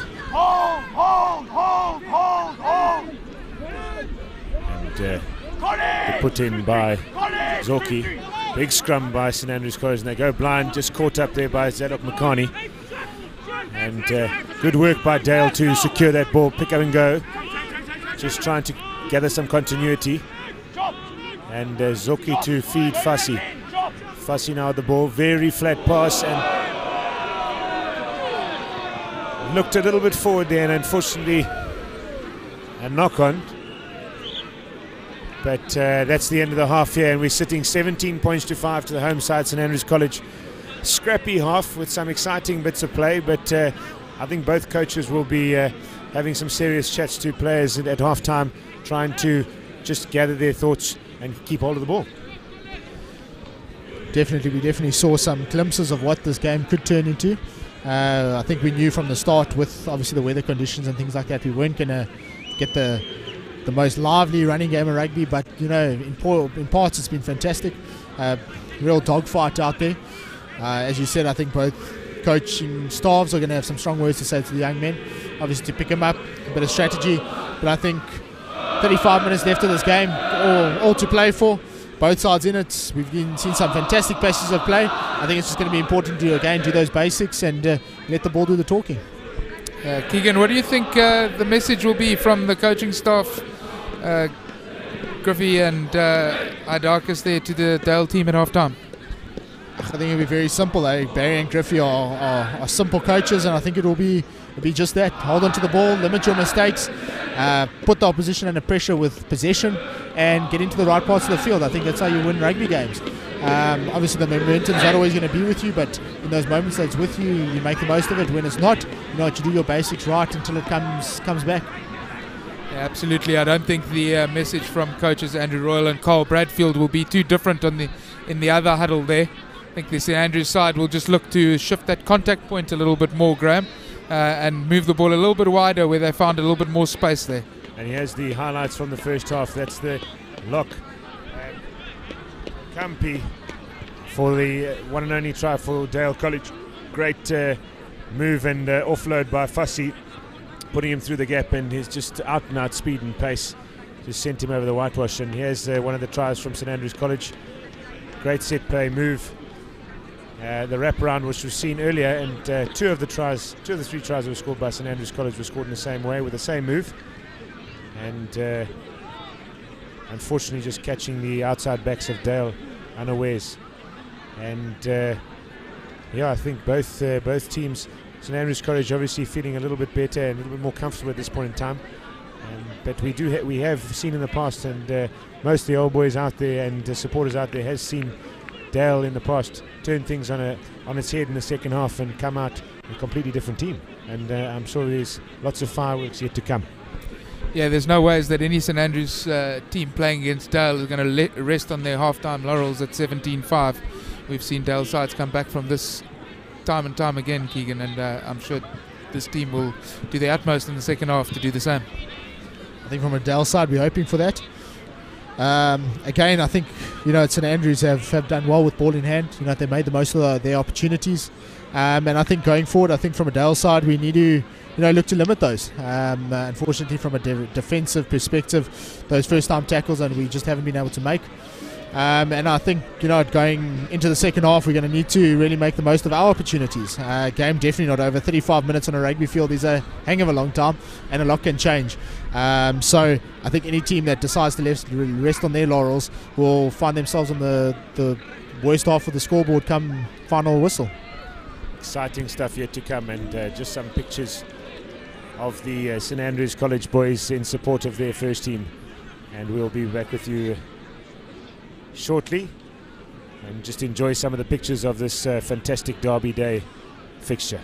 And put in by Zoki. Big scrum by St Andrews College, and they go blind, just caught up there by Zadok Makani. And good work by Dale to secure that ball, pick up and go. Just trying to gather some continuity. And Zoki to feed Fassi. Fassi now with the ball, very flat pass, and looked a little bit forward there, and unfortunately a knock on. But that's the end of the half here, and we're sitting 17 points to 5 to the home side, St Andrews College. Scrappy half with some exciting bits of play, but I think both coaches will be having some serious chats to players at half time, trying to just gather their thoughts and keep hold of the ball. We definitely saw some glimpses of what this game could turn into. I think we knew from the start, with obviously the weather conditions and things like that, we weren't going to get the most lively running game of rugby, but you know, in parts it's been fantastic. Real dogfight out there. As you said, I think both coaching staffs are going to have some strong words to say to the young men, obviously to pick them up, a bit of strategy, but I think 35 minutes left of this game, all to play for, both sides in it. We've seen some fantastic passages of play. I think it's just going to be important to again do those basics and let the ball do the talking. Keegan, what do you think the message will be from the coaching staff, Griffey and Idarkus there, to the Dale team at half time? I think it'll be very simple. Barry and Griffey are simple coaches, and I think it'll be just that. Hold on to the ball, limit your mistakes, put the opposition under pressure with possession, and get into the right parts of the field. I think that's how you win rugby games. Obviously the momentum's not always going to be with you, but in those moments that it's with you, you make the most of it. When it's not, you know, you do your basics right until it comes back. Yeah, absolutely. I don't think the message from coaches Andrew Royal and Carl Bradfield will be too different in the other huddle there. I think the St Andrews side will just look to shift that contact point a little bit more, Graham, and move the ball a little bit wider where they found a little bit more space there. And here's the highlights from the first half. That's the lock. Campi for the one and only try for Dale College. Great move and offload by Fassi, putting him through the gap, and he's just out and out speed and pace. Just sent him over the whitewash. And here's one of the tries from St Andrews College. Great set play move. The wraparound, which was seen earlier, and two of the three tries that were scored by St Andrews College were scored in the same way with the same move. And unfortunately just catching the outside backs of Dale unawares. And yeah, I think both teams, St Andrews College obviously feeling a little bit better and a little bit more comfortable at this point in time. But we have seen in the past, and most of the old boys out there and supporters out there has seen Dale in the past turn things on its head in the second half and come out a completely different team. And I'm sure there's lots of fireworks yet to come. Yeah, there's no ways that any St Andrews team playing against Dale is going to rest on their half-time laurels at 17-5. We've seen Dale sides come back from this time and time again, Keegan, and I'm sure this team will do their utmost in the second half to do the same. I think from a Dale side, we're hoping for that. Again, I think St Andrews have done well with ball in hand. They made the most of their opportunities, and I think going forward, I think from a Dale side, we need to look to limit those. Unfortunately, from a defensive perspective, those first-time tackles, and we just haven't been able to make. And I think going into the second half, we're going to need to really make the most of our opportunities. Game definitely not over. 35 minutes on a rugby field is a hang of a long time, and a lot can change. So I think any team that decides to rest on their laurels will find themselves on the worst half of the scoreboard come final whistle. Exciting stuff yet to come, and just some pictures of the St Andrews College boys in support of their first team. And we'll be back with you shortly, and just enjoy some of the pictures of this fantastic Derby Day fixture.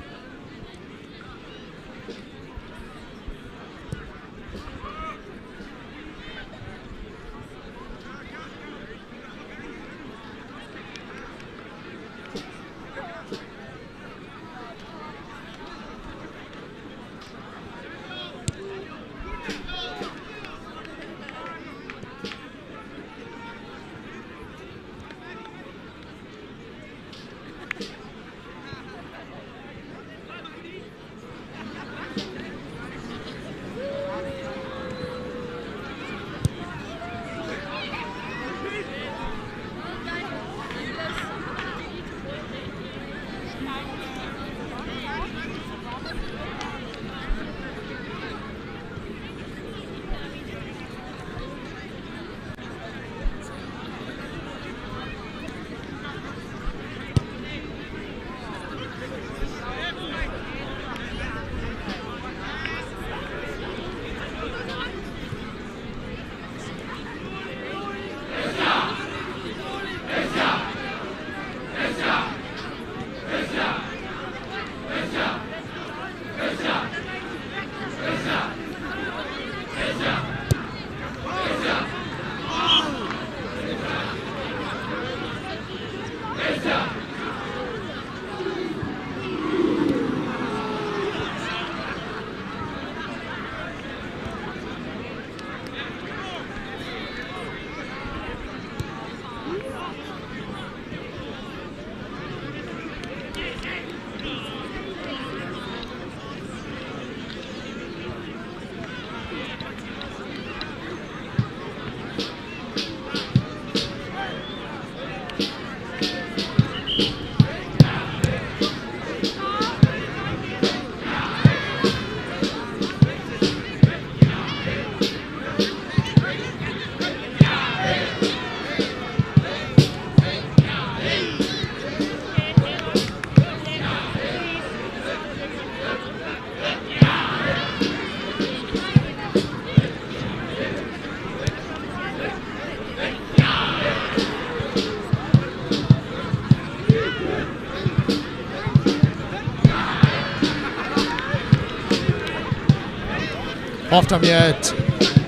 Half-time here at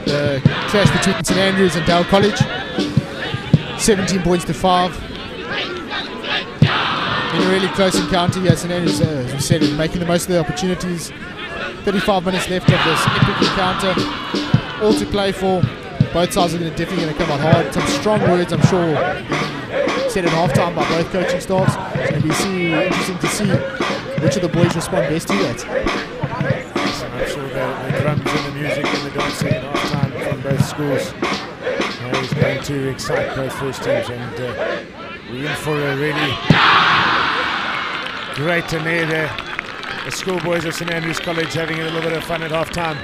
the clash between St Andrews and Dale College. 17 points to 5. In a really close encounter here, St Andrews, as we said, making the most of the opportunities. 35 minutes left of this epic encounter. All to play for. Both sides are definitely going to come out hard. Some strong words, I'm sure, said at half-time by both coaching staffs. It's going to be interesting to see which of the boys respond best to that. I'm sure the drums and the music and the dancing at half-time from both schools is going to excite both first teams, and we're in for a really great turnier there. The schoolboys of St Andrews College having a little bit of fun at half-time,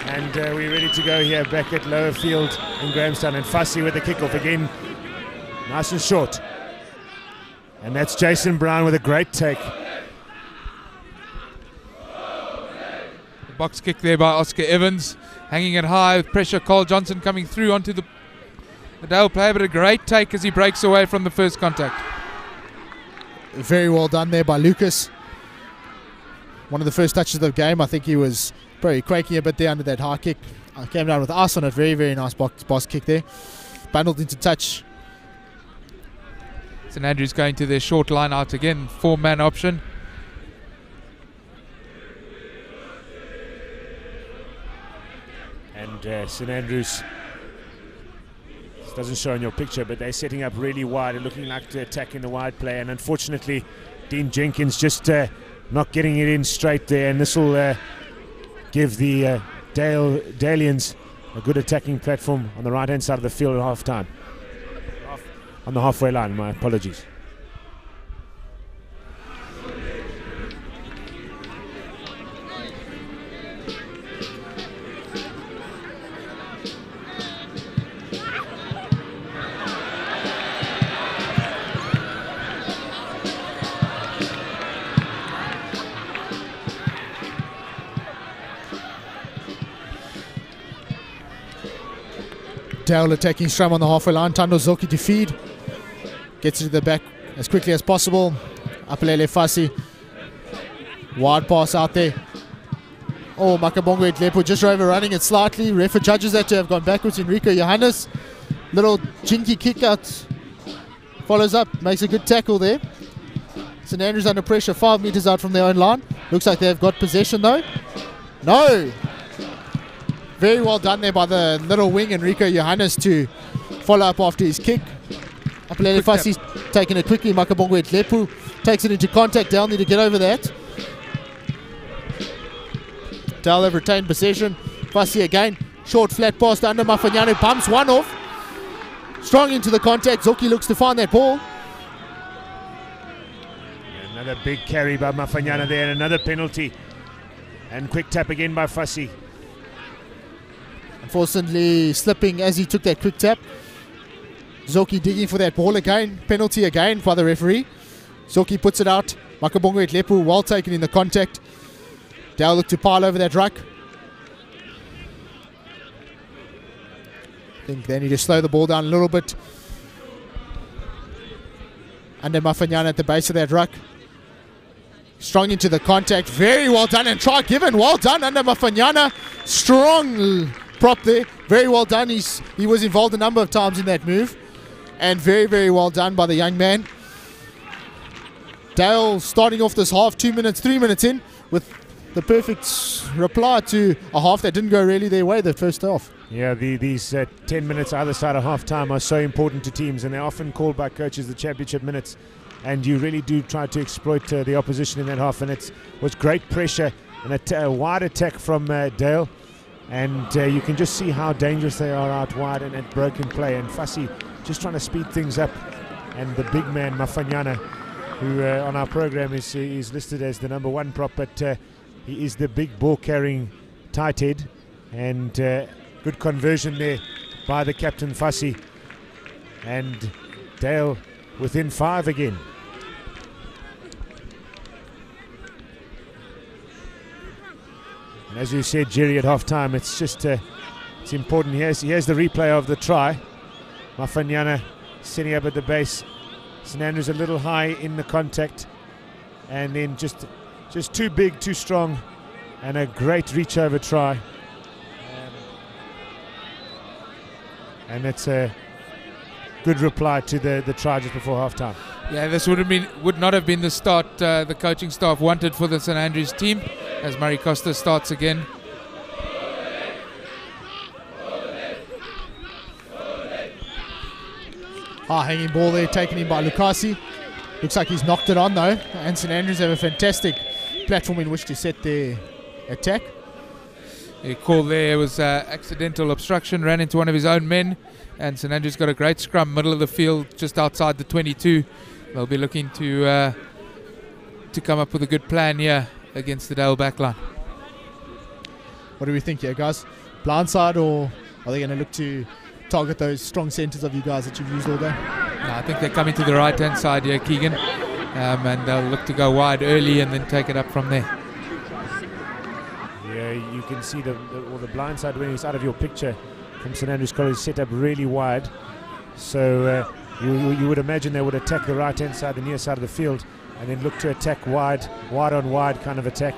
and we're ready to go here back at Lower Field in Grahamstown, and Fussy with the kickoff again, nice and short, and that's Jason Brown with a great take. Box kick there by Oscar Evans, hanging it high with pressure. Cole Johnson coming through onto the Dale player, but a great take as he breaks away from the first contact. Very well done there by Lucas. one of the first touches of the game. I think he was probably quaking a bit there under that high kick. Came down with ice on it. Very, very nice box kick there. Bundled into touch. St Andrews going to their short line out again. 4-man option. And St Andrews, this doesn't show in your picture, but they're setting up really wide and looking like to attack in the wide play. And unfortunately, Dean Jenkins just not getting it in straight there. And this will give the Dalians a good attacking platform on the right-hand side of the field at half-time. On the halfway line, my apologies. Dale attacking Strum on the halfway line. Tando Zoki to feed. Gets it to the back as quickly as possible. Apelele Fasi. Wide pass out there. Oh, Makabongwe Dlepo just overrunning it slightly. Refa judges that to have gone backwards. Enrico Johannes. Little jinky kick out. Follows up. Makes a good tackle there. St Andrews under pressure. 5 meters out from their own line. Looks like they've got possession though. No! Very well done there by the little wing Enrico Johannes to follow up after his kick. Apelele Fasi's taking it quickly. Makabongwe Dlepu takes it into contact. Dale need to get over that. Dale have retained possession. Fasi again. Short flat pass to under Mafanyano. Pumps one off. Strong into the contact. Zoki looks to find that ball. Another big carry by Mafanyana there. Another penalty. And quick tap again by Fasi. Unfortunately slipping as he took that quick tap. Zoki digging for that ball again. Penalty again by the referee. Zoki puts it out. Makabongwe Dlepu well taken in the contact. Dale looked to pile over that ruck. I think they need to slow the ball down a little bit. Under Mafanyana at the base of that ruck. Strong into the contact. Very well done. And try given. Well done under Mafanyana. Strong prop there. Very well done. He was involved a number of times in that move. And very, very well done by the young man. Dale starting off this half 2 minutes, 3 minutes in with the perfect reply to a half that didn't go really their way the first half. Yeah, these 10 minutes either side of half time are so important to teams, and they're often called by coaches the championship minutes. And you really do try to exploit the opposition in that half. And it was great pressure and a wide attack from Dale. And you can just see how dangerous they are out wide and at broken play. And Fasi just trying to speed things up. And the big man, Mafanyana, who on our program is listed as the #1 prop, but he is the big ball carrying tight head. And good conversion there by the captain, Fasi. And Dale within 5 again. And as you said, Jerry, at half-time, it's just it's important. Here's the replay of the try. Mafanyana setting up at the base. St Andrews a little high in the contact. And then just too big, too strong. And a great reach-over try. And it's a good reply to the try just before half-time. Yeah, this would not have been the start the coaching staff wanted for the St Andrews team, as Murray Costa starts again. Hanging ball there, taken in by Lukasi. Looks like he's knocked it on though, and St Andrews have a fantastic platform in which to set their attack. A call there was accidental obstruction, ran into one of his own men, and St Andrews got a great scrum, middle of the field, just outside the 22. They'll be looking to come up with a good plan here against the Dale backline. What do we think here, guys? Blindside, or are they going to look to target those strong centres of you guys that you've used all day? No, I think they're coming to the right-hand side here, Keegan, and they'll look to go wide early and then take it up from there. Yeah, you can see the blind side when it's out of your picture from St Andrews College set up really wide. So you would imagine they would attack the right-hand side, the near side of the field, and then look to attack wide on wide kind of attack.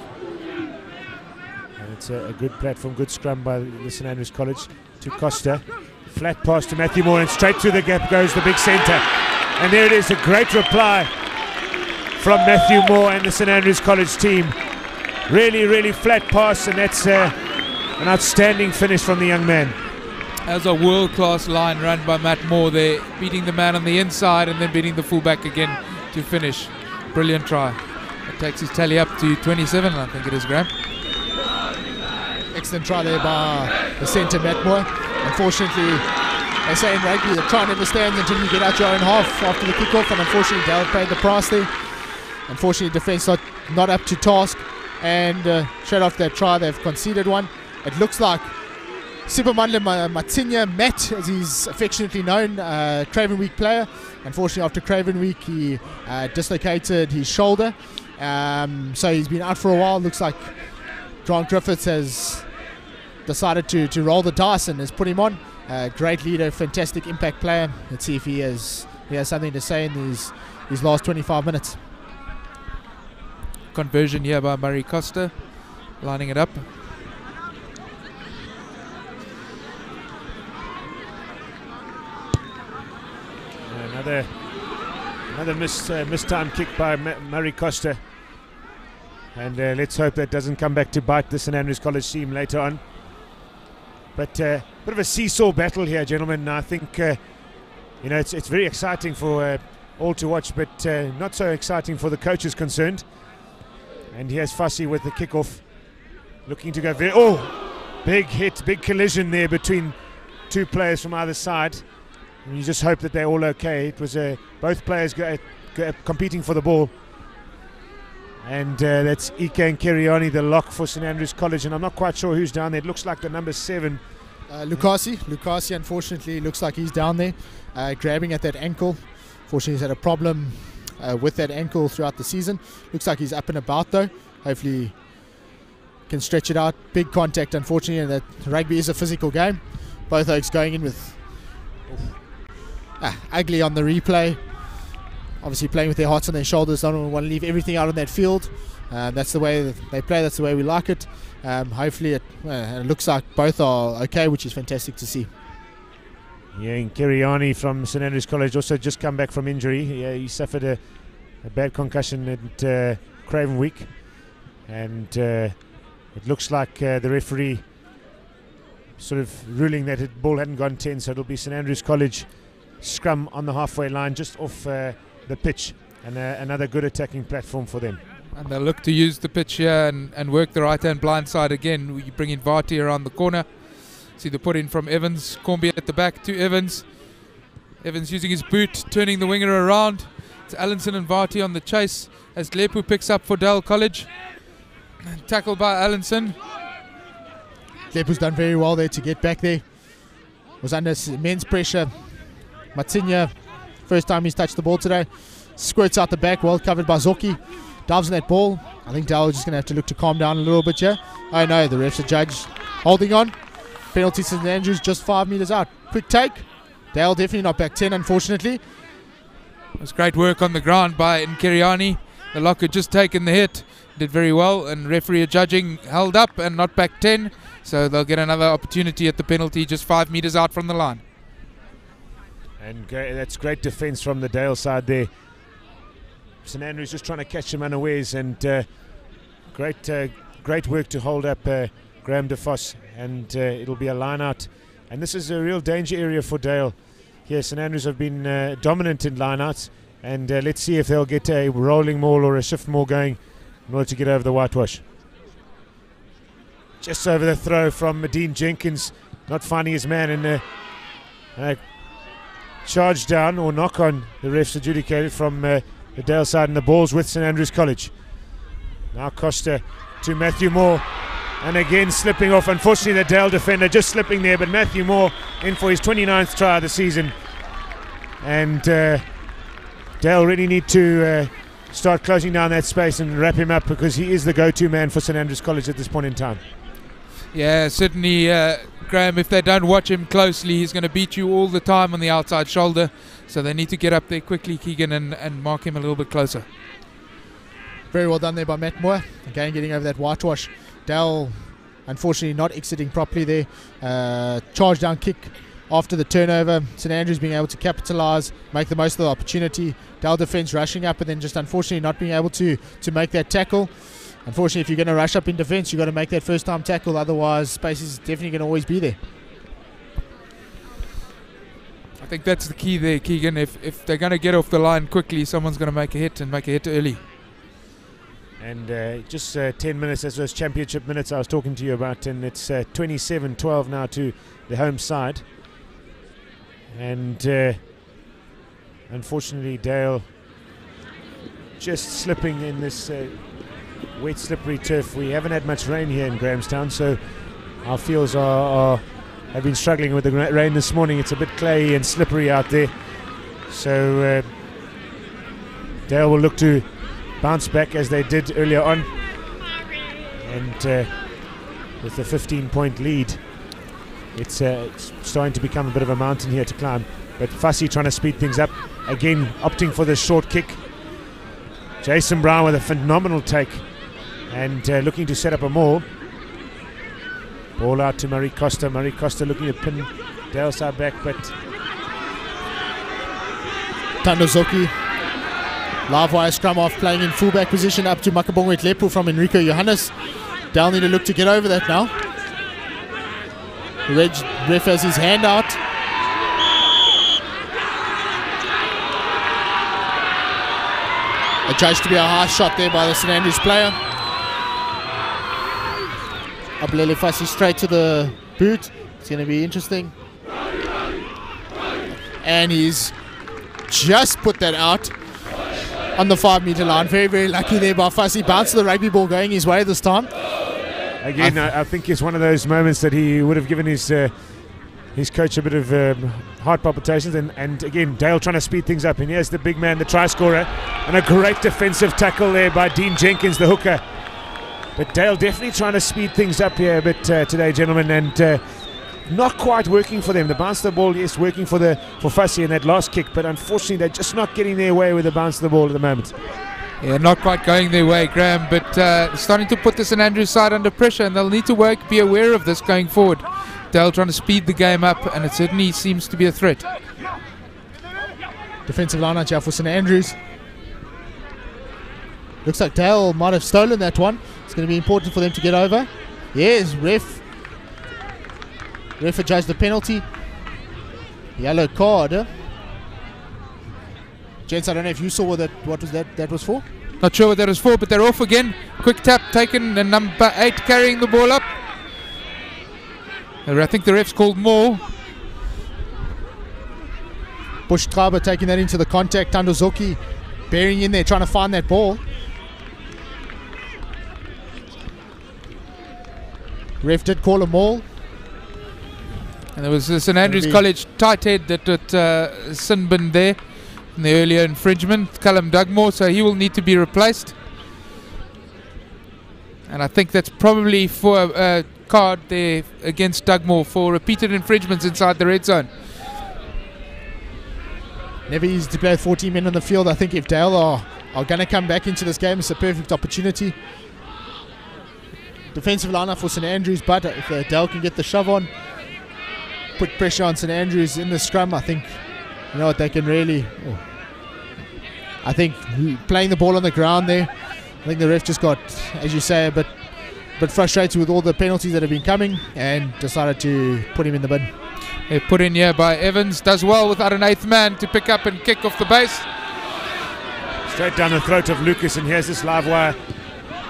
It's a good platform, good scrum by the St Andrews College to Costa. Flat pass to Matthew Moore, and straight through the gap goes the big centre. And there it is, a great reply from Matthew Moore and the St Andrews College team. Really, really flat pass, and that's an outstanding finish from the young man. As a world-class line run by Matt Moore there, beating the man on the inside and then beating the fullback again to finish. Brilliant try. It takes his tally up to 27, I think it is, Graham. Excellent try there by the centre, Matt Moore. Unfortunately, they say in rugby that try never stands until you get out your own half after the kick-off, and unfortunately Dale paid the price there. Unfortunately, defence not up to task, and straight after that try they've conceded one. It looks like Sipamandla Matinya, Matt as he's affectionately known, Craven Week player. Unfortunately, after Craven Week he dislocated his shoulder, so he's been out for a while. Looks like Grant Griffiths has decided to roll the dice and has put him on. Great leader, fantastic impact player. Let's see if he has something to say in these last 25 minutes. Conversion here by Murray Costa, lining it up. Another mistimed kick by Murray Costa, and let's hope that doesn't come back to bite the St Andrews College team later on. But bit of a seesaw battle here, gentlemen. I think it's very exciting for all to watch, but not so exciting for the coaches concerned. And here's Fussy with the kickoff, looking to go big hit, big collision there between two players from either side. And you just hope that they're all okay. It was both players competing for the ball. And that's Ike and Kiriani, the lock for St Andrews College. And I'm not quite sure who's down there. It looks like the number 7. Lukasi, unfortunately, looks like he's down there, grabbing at that ankle. Fortunately, he's had a problem with that ankle throughout the season. Looks like he's up and about, though. Hopefully can stretch it out. Big contact, unfortunately, and that rugby is a physical game. Both oaks going in with ugly on the replay. Obviously playing with their hearts on their shoulders. Don't want to leave everything out on that field. That's the way that they play. That's the way we like it. Hopefully it looks like both are okay, which is fantastic to see. Yeah, and Kiriani from St Andrews College also just come back from injury. Yeah, he suffered a bad concussion at Craven Week, and it looks like the referee sort of ruling that the ball hadn't gone 10, so it'll be St Andrews College scrum on the halfway line, just off the pitch, and another good attacking platform for them. And they'll look to use the pitch here and work the right-hand blind side again. You bring in Varty around the corner. See the put in from Evans. Cornby at the back to Evans. Evans using his boot, turning the winger around. It's Allenson and Varty on the chase as Lepu picks up for Dale College. Tackled by Allenson. Lepu's done very well there to get back there. Was under immense pressure. Matinya, first time he's touched the ball today. Squirts out the back, well covered by Zoki. Dives on that ball. I think Dale is just going to have to look to calm down a little bit here. Oh no, the ref's a judge holding on. Penalty to St Andrews, just 5 metres out. Quick take. Dale definitely not back 10, unfortunately. It was great work on the ground by Nkiriani. The lock had just taken the hit. Did very well, and referee judging held up and not back 10. So they'll get another opportunity at the penalty just 5 metres out from the line. And that's great defence from the Dale side there. St Andrews just trying to catch him unawares, and great work to hold up Graham DeFoss, and it'll be a line out. And this is a real danger area for Dale. Here, St Andrews have been dominant in line outs, and let's see if they'll get a rolling maul or a shift maul going in order to get over the whitewash. Just over the throw from Dean Jenkins, not finding his man, and charge down or knock on, the refs adjudicated from the Dale side, and the ball's with St Andrews College. Now Costa to Matthew Moore, and again slipping off. Unfortunately, the Dale defender just slipping there, but Matthew Moore in for his 29th try of the season. And Dale really need to start closing down that space and wrap him up, because he is the go-to man for St Andrews College at this point in time. Yeah, certainly, Graham, if they don't watch him closely, he's going to beat you all the time on the outside shoulder. So they need to get up there quickly, Keegan, and mark him a little bit closer. Very well done there by Matt Moore. Again, getting over that whitewash. Dale unfortunately not exiting properly there. Charge down kick after the turnover. St Andrews being able to capitalise, make the most of the opportunity. Dell defence rushing up and then just unfortunately not being able to make that tackle. Unfortunately, if you're going to rush up in defence, you've got to make that first time tackle, otherwise space is definitely going to always be there. I think that's the key there, Keegan. If they're going to get off the line quickly, someone's going to make a hit and make a hit early. And just 10 minutes, as those championship minutes I was talking to you about, and it's 27-12 now to the home side. And unfortunately, Dale just slipping in this wet, slippery turf. We haven't had much rain here in Grahamstown, so our fields have been struggling with the rain this morning. It's a bit clayey and slippery out there. So Dale will look to bounce back as they did earlier on. And with the 15-point lead, it's starting to become a bit of a mountain here to climb. But Fussy trying to speed things up. Again, opting for the short kick. Jason Brown with a phenomenal take and looking to set up a maul. Ball out to Marie Costa. Marie Costa looking to pin Dale side back, but Tandozoki, live wire scrum off, playing in fullback position up to Makabongwe Tlepu from Enrico Johannes. Dale need to look to get over that now. The ref has his hand out. Adjudged to be a high shot there by the St Andrews player. Abulele Fassi straight to the boot. It's going to be interesting. And he's just put that out on the 5-meter line. Very, very lucky there by Fassi. Bounced the rugby ball going his way this time. Again, I think it's one of those moments that he would have given his coach a bit of heart palpitations. And again, Dale trying to speed things up. And here's the big man, the try scorer. And a great defensive tackle there by Dean Jenkins, the hooker. But Dale definitely trying to speed things up here a bit today, gentlemen. And not quite working for them. The bounce of the ball is working for Fussy in that last kick. But unfortunately, they're just not getting their way with the bounce of the ball at the moment. Yeah, not quite going their way, Graham, but starting to put the St Andrews side under pressure, and they'll need to be aware of this going forward. Dale trying to speed the game up, and it certainly seems to be a threat. Defensive line out here for St Andrews. Looks like Dale might have stolen that one. It's going to be important for them to get over. Yes, ref adjudged the penalty. Yellow card. Gents, I don't know if you saw what was that was for. Not sure what that was for, but they're off again. Quick tap taken, and number 8 carrying the ball up. I think the ref's called more. Bush Traber taking that into the contact. Tandozoki bearing in there, trying to find that ball. Ref did call a maul. And there was the St Andrews College tight head that sin bin there in the earlier infringement, Callum Dugmore, so he will need to be replaced. And I think that's probably for a card there against Dugmore for repeated infringements inside the red zone. Never easy to play with 14 men on the field. I think if Dale are going to come back into this game, it's a perfect opportunity. Defensive lineup for St Andrews, but if Dale can get the shove on, put pressure on St Andrews in the scrum, I think, you know what, they can really... I think playing the ball on the ground there, I think the ref just got, as you say, a bit frustrated with all the penalties that have been coming and decided to put him in the bin. They put in here by Evans, does well without an 8th man to pick up and kick off the base. Straight down the throat of Lucas, and here's this live wire.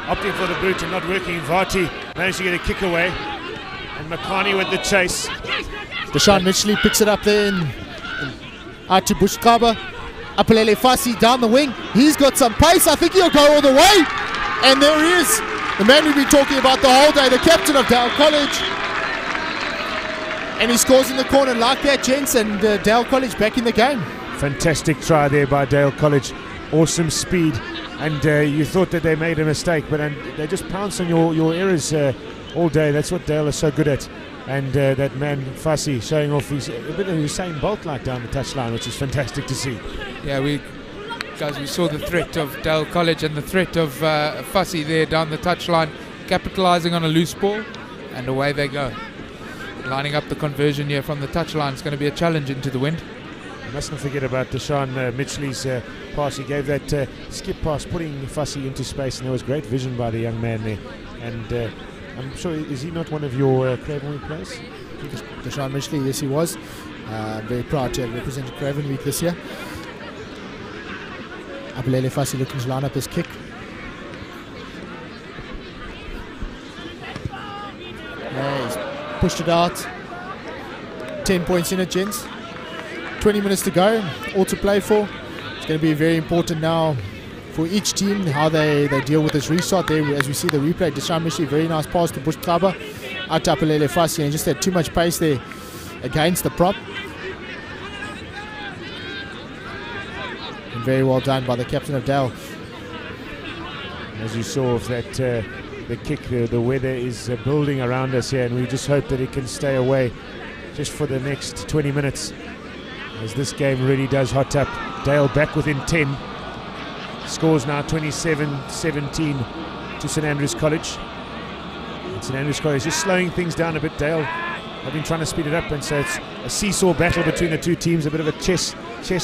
Opting for the boot and not working. Vati managed to get a kick away. And Makani with the chase. Deshaun Mitchley picks it up there and out to Bushkaba. Apulele Fassi down the wing. He's got some pace. I think he'll go all the way. And there he is. The man we've been talking about the whole day, the captain of Dale College. And he scores in the corner like that, gents, and Dale College back in the game. Fantastic try there by Dale College. Awesome speed. And you thought that they made a mistake, but they just pounce on your errors all day. That's what Dale is so good at. And that man Fassi showing off, he's a bit of Usain Bolt-like down the touchline, which is fantastic to see. Yeah, we saw the threat of Dale College and the threat of Fassi there down the touchline, capitalising on a loose ball. and away they go. Lining up the conversion here from the touchline is going to be a challenge into the wind. You mustn't forget about Deshaun Mitchley's pass. He gave that skip pass, putting Fussy into space, and there was great vision by the young man there. And I'm sure, is he not one of your Craven Week players? Deshaun Mitchley, yes he was. Very proud to have represented Craven Week this year. Apulele Fussy looking to line up his kick. Yeah, he's pushed it out. 10 points in it, gents. 20 minutes to go, all to play for. It's going to be very important now for each team, how they deal with this restart. There, as we see the replay, Deshaun Mitchley, very nice pass to Bush Kaba, out to Apulele Fussy, and just had too much pace there against the prop. And very well done by the captain of Dale. As you saw of that, the kick, the weather is building around us here, and we just hope that it can stay away just for the next 20 minutes, as this game really does hot up. Dale back within 10. Scores now 27-17 to St Andrews College. And St Andrews College just slowing things down a bit. Dale have been trying to speed it up, and so it's a seesaw battle between the two teams, a bit of a chess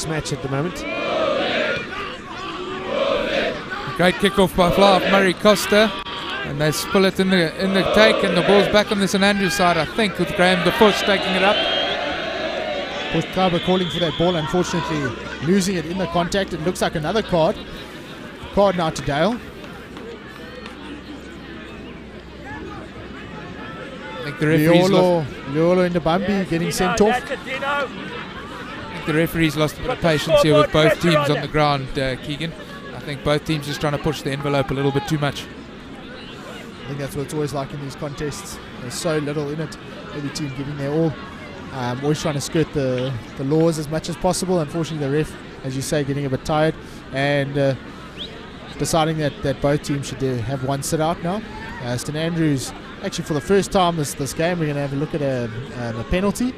match at the moment. Great kickoff by fly off Murray Costa, and they spill it in the take, and the ball's back on the St Andrews side, I think, with Graham DeFuss taking it up. Bush Kaba calling for that ball, unfortunately losing it in the contact. It looks like another card now to Dale. I think the referee's Leolo in the Bambi getting sent off. I think the referee's lost a bit of patience here with both teams on the ground, Keegan. I think both teams just trying to push the envelope a little bit too much. I think that's what it's always like in these contests. There's so little in it. Every team giving their all. Always trying to skirt the laws as much as possible. Unfortunately, the ref, as you say, getting a bit tired and deciding that both teams should have one sit out now. St Andrews, actually for the first time this game, we're going to have a look at a penalty,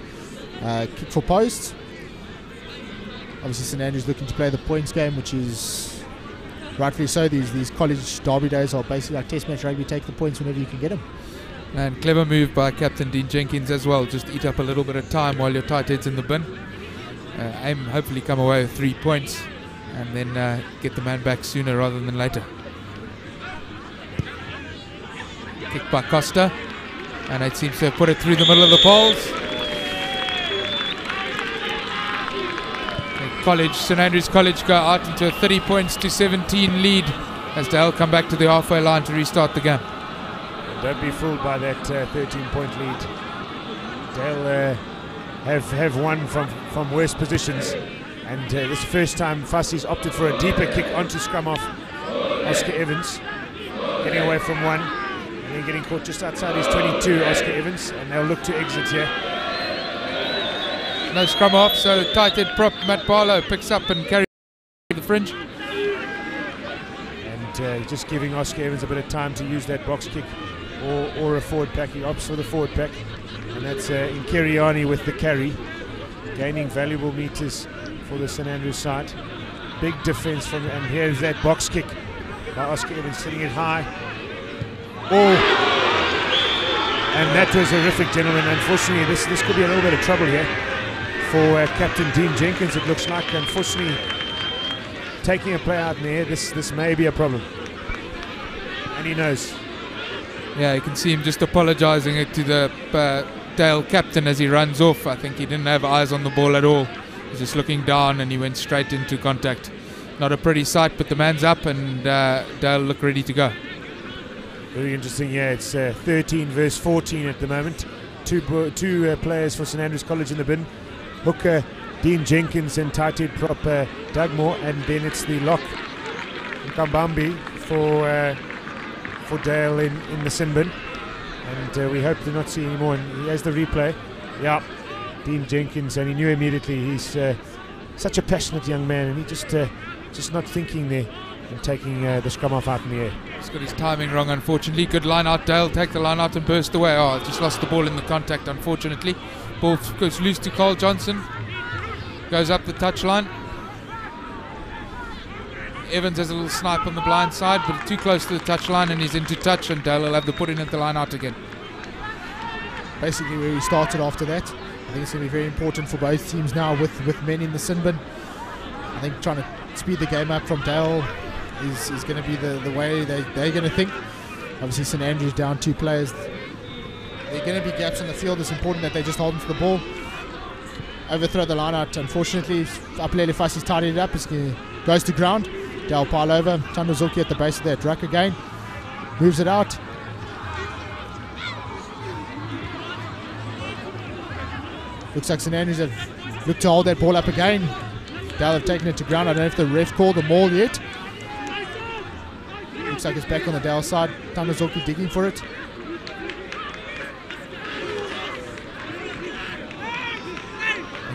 kick for post. Obviously, St Andrews looking to play the points game, which is rightfully so. These college derby days are basically like test match rugby. Take the points whenever you can get them. And clever move by Captain Dean Jenkins as well. Just eat up a little bit of time while your tight head's in the bin. Aim hopefully come away with 3 points, and then get the man back sooner rather than later. Kick by Costa, and it seems to have put it through the middle of the poles. St Andrews College go out into a 30 points to 17 lead as Dale come back to the halfway line to restart the game. Don't be fooled by that 13-point lead. Dale have won from worse positions, and this is the first time Fussy's opted for a deeper kick onto scrum off Oscar Evans, getting away from one and then getting caught just outside his 22, Oscar Evans, and they'll look to exit here. No scrum off, so tight head prop Matt Barlow picks up and carries the fringe. And just giving Oscar Evans a bit of time to use that box kick or a forward pack. He opts for the forward pack, and that's Nkeriani with the carry, gaining valuable meters for the St Andrews side. Big defense from, and here's that box kick by Oscar Evans, sitting it high. Oh, and that was horrific, gentlemen. Unfortunately, this could be a little bit of trouble here for Captain Dean Jenkins. It looks like, unfortunately, taking a play out in the air, this may be a problem, and he knows. Yeah, you can see him just apologising it to the Dale captain as he runs off. I think he didn't have eyes on the ball at all. He's just looking down, and he went straight into contact. Not a pretty sight, but the man's up, and Dale look ready to go. Very interesting. Yeah, it's 13 versus 14 at the moment. Two players for St Andrews College in the bin. Hooker Dean Jenkins and tight head prop Dugmore, and then it's the lock Nkambambi for Dale in the sin bin, and we hope to not see any more. And he has the replay. Yeah, Dean Jenkins, and he knew immediately. He's such a passionate young man, and he just not thinking there and taking the scrum off out in the air. He's got his timing wrong, unfortunately. Good line out, Dale take the line out and burst away. Oh, just lost the ball in the contact, unfortunately. Ball goes loose to Cole Johnson, goes up the touchline. Evans has a little snipe on the blind side, but too close to the touchline, and he's into touch, and Dale will have the put in at the line out again. basically where we started after that. I think it's going to be very important for both teams now with men in the sin bin. I think trying to speed the game up from Dale is going to be the way they're going to think. Obviously St Andrews down 2 players. There are going to be gaps on the field. It's important that they just hold on to the ball. Overthrow the line out. Unfortunately, Apulele Fasi's tidied it up. It goes to ground. Dale pile over. Tandozoki at the base of that ruck again. Moves it out. Looks like St Andrews have looked to hold that ball up again. Dale have taken it to ground. I don't know if the ref called the maul yet. Looks like it's back on the Dale side. Tandozoki digging for it.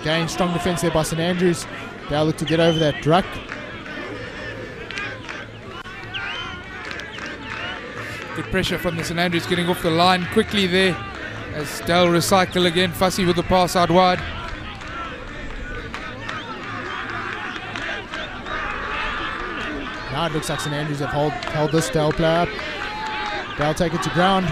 Again, strong defence there by St Andrews. Dale look to get over that ruck. Good pressure from the St Andrews, getting off the line quickly there as Dale recycle again. Fussy with the pass out wide. Now it looks like St Andrews have held this Dale player up. Dale take it to ground.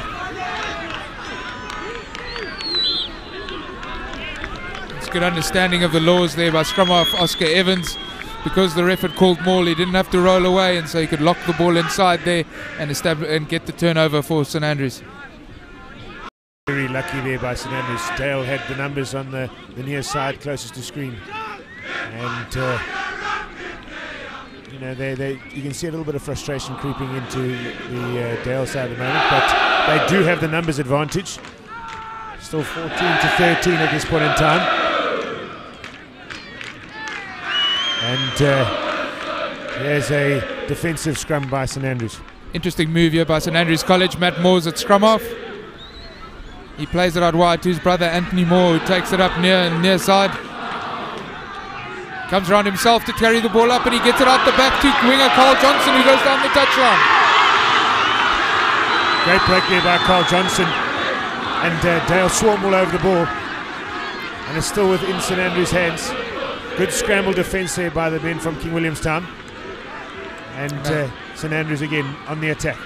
It's good understanding of the laws there by scrum half Oscar Evans. Because the ref had called maul, he didn't have to roll away, and so he could lock the ball inside there and get the turnover for St Andrews. Very lucky there by St Andrews. Dale had the numbers on the near side closest to screen, and you know you can see a little bit of frustration creeping into the Dale side at the moment, but they do have the numbers advantage. Still 14 to 13 at this point in time. And there's a defensive scrum by St Andrews. Interesting move here by St Andrews College. Matt Moore's at scrum half. He plays it out wide to his brother Anthony Moore, who takes it up near side. Comes around himself to carry the ball up, and he gets it out the back to winger Carl Johnson, who goes down the touchline. Great break there by Carl Johnson, and Dale swarm all over the ball, and it's still within St Andrews' hands. Good scramble defence there by the men from King Williamstown, and St Andrews again on the attack.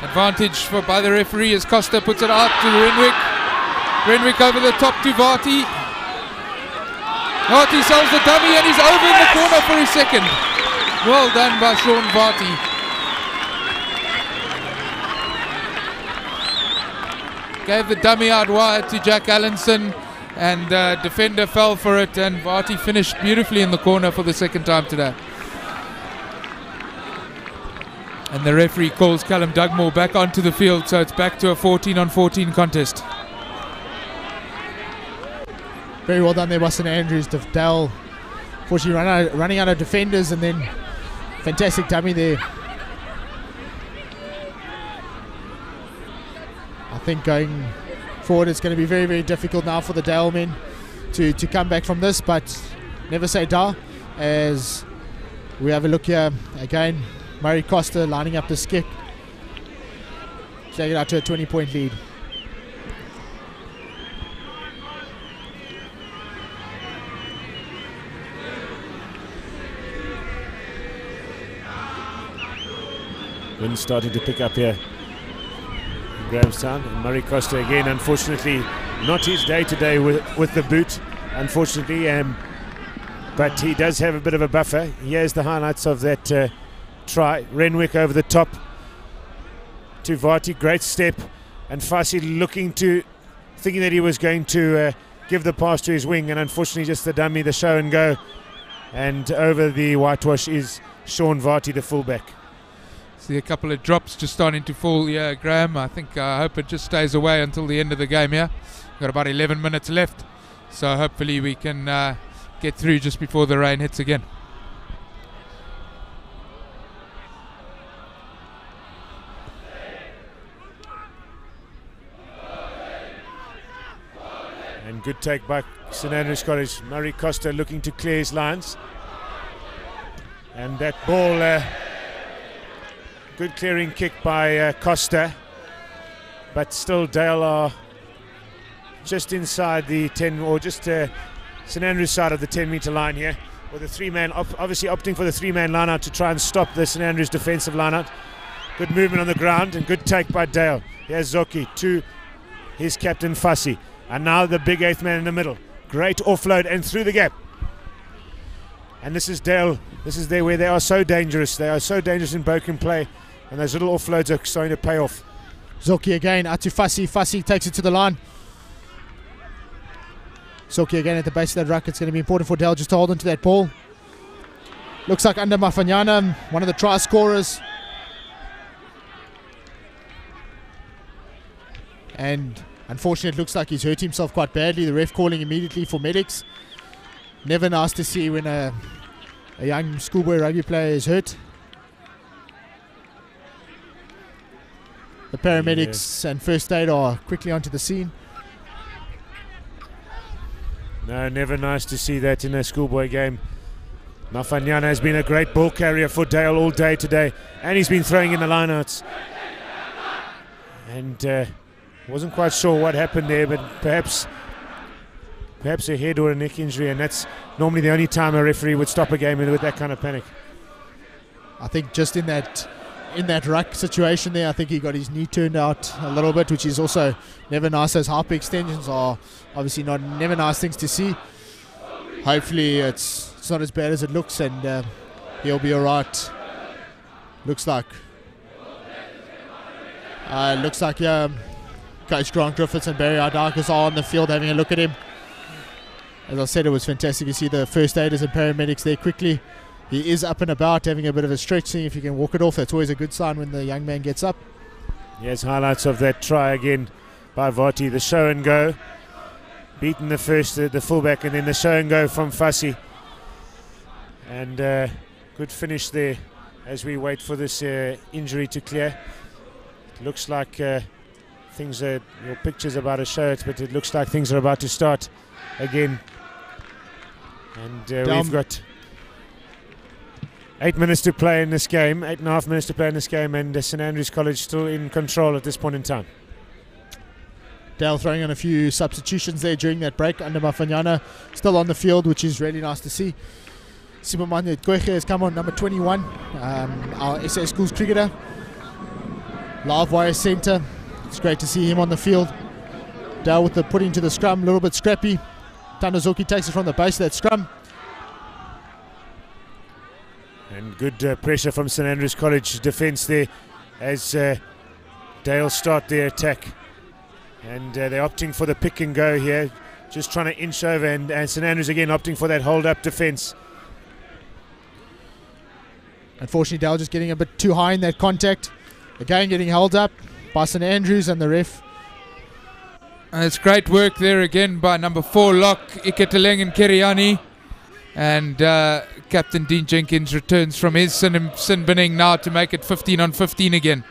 Advantage by the referee as Costa puts it out to Renwick. Renwick over the top to Varty. Varty sells the dummy, and he's over in the corner for his second. Well done by Sean Varty. Gave the dummy out wide to Jack Allenson, and defender fell for it, and Varty finished beautifully in the corner for the second time today. And the referee calls Callum Dugmore back onto the field, so it's back to a 14-on-14 contest. Very well done there by St Andrews. Dale fortunately running out of defenders, and then fantastic dummy there. I think going forward it's going to be very, very difficult now for the Dale men to come back from this, but never say die. As we have a look here again, Murray Costa lining up this kick, take it out to a 20-point lead. Wind starting to pick up here in Grahamstown, and Murray Costa again, unfortunately not his day today with the boot, unfortunately, but he does have a bit of a buffer. Here's the highlights of that try. Renwick over the top to Varty, great step, and Fassi thinking that he was going to give the pass to his wing, and unfortunately just the dummy, the show and go, and over the whitewash is Sean Varty, the fullback. See a couple of drops just starting to fall here, Graham. I hope it just stays away until the end of the game here. Got about 11 minutes left, so hopefully we can get through just before the rain hits again. And good take by St Andrews College. Murray Costa looking to clear his lines, and that ball, good clearing kick by Costa, but still Dale are just inside the 10, or just St Andrews side of the 10-metre line here, with a three-man, obviously opting for the three-man line-out to try and stop the St Andrews defensive line-out. Good movement on the ground and good take by Dale. Here's Zoki to his captain Fassi. And now the big 8th man in the middle. Great offload and through the gap. And this is Dale. This is there where they are so dangerous. They are so dangerous in broken play. And those little offloads are starting to pay off. Zoki again, out to Fassi. Fassi takes it to the line. Zoki again at the base of that ruck. It's going to be important for Dale just to hold on to that ball. Looks like under Mafanyana, one of the try scorers. And unfortunately, it looks like he's hurt himself quite badly. The ref calling immediately for medics. Never nice to see when a young schoolboy rugby player is hurt. The paramedics and first aid are quickly onto the scene. No, never nice to see that in a schoolboy game. Mafanyana has been a great ball carrier for Dale all day today, and he's been throwing in the lineouts. And wasn't quite sure what happened there, but perhaps a head or a neck injury, and that's normally the only time a referee would stop a game with that kind of panic. I think just in that ruck situation there, I think he got his knee turned out a little bit, which is also never nice. Those hyper extensions are obviously never nice things to see. Hopefully it's not as bad as it looks, and he'll be alright. Looks like Coach Grant Griffiths and Barry Ardakas are on the field having a look at him. As I said, it was fantastic to see the first aiders and paramedics there quickly. He is up and about, having a bit of a stretch, seeing if he can walk it off. That's always a good sign when the young man gets up. Yes, highlights of that try again by Vati. The show and go. Beaten the fullback, and then the show and go from Fassi. And good finish there as we wait for this injury to clear. It looks like your picture's about to show it, but it looks like things are about to start again. And we've got 8 minutes to play in this game, 8.5 minutes to play in this game, and St Andrews College still in control at this point in time. Dale throwing on a few substitutions there during that break. Under Mafanyana still on the field, which is really nice to see. Sibomane Kwege has come on, number 21, our SA Schools cricketer. Live wire centre. It's great to see him on the field. Dale with the put into the scrum, a little bit scrappy. Tanazoki takes it from the base of that scrum. And good pressure from St Andrews College defence there as Dale start their attack. And they're opting for the pick and go here, just trying to inch over, and St Andrews again opting for that hold up defence. Unfortunately, Dale just getting a bit too high in that contact. Again getting held up by St Andrews and the ref. And it's great work there again by number 4 lock Iketeleng and Keriani. And Captain Dean Jenkins returns from his sin binning now to make it 15 on 15 again.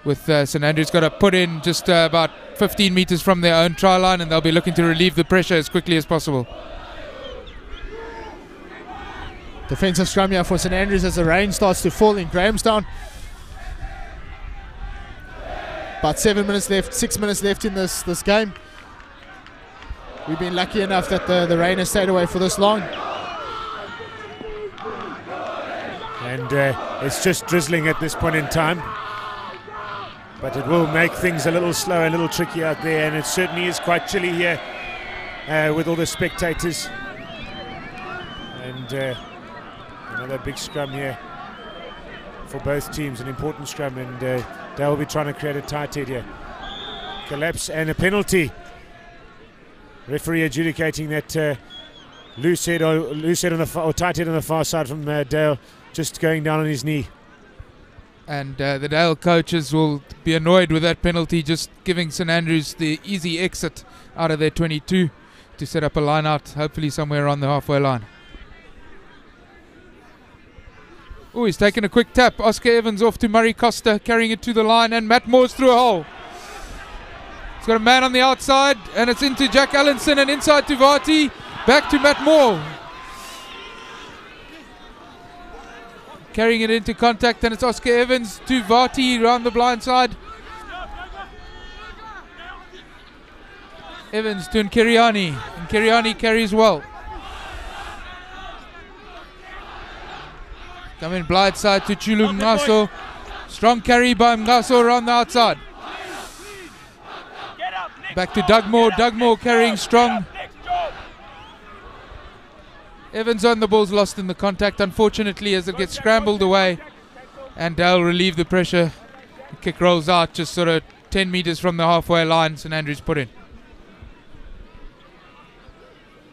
With St Andrews got to put in just about 15 metres from their own try line, and they'll be looking to relieve the pressure as quickly as possible. Defensive scrum here for St Andrews as the rain starts to fall in Grahamstown. About 7 minutes left, 6 minutes left in this game. We've been lucky enough that the rain has stayed away for this long. And it's just drizzling at this point in time. But it will make things a little slower, a little tricky out there, and it certainly is quite chilly here with all the spectators. And another big scrum here for both teams, an important scrum, and they will be trying to create a tight head here. Collapse and a penalty. Referee adjudicating that loose head on the tight head on the far side from Dale, just going down on his knee. And the Dale coaches will be annoyed with that penalty, just giving St Andrews the easy exit out of their 22 to set up a line out, hopefully somewhere on the halfway line. Oh, he's taken a quick tap. Oscar Evans off to Murray Costa, carrying it to the line, and Matt Moore's through a hole. He's got a man on the outside, and it's into Jack Allenson, and inside to Vati, back to Matt Moore. Carrying it into contact, and it's Oscar Evans to Vati around the blind side. Evans to Nkiriani, and Nkiriani carries well. Coming blind side to Chulu Mgaso. Strong carry by Mgaso around the outside. Back to Dugmore. Dugmore carrying strong. Evans on the ball's lost in the contact, unfortunately, as it gets scrambled away. And Dale relieve the pressure. The kick rolls out just sort of 10 meters from the halfway line. St Andrews put in.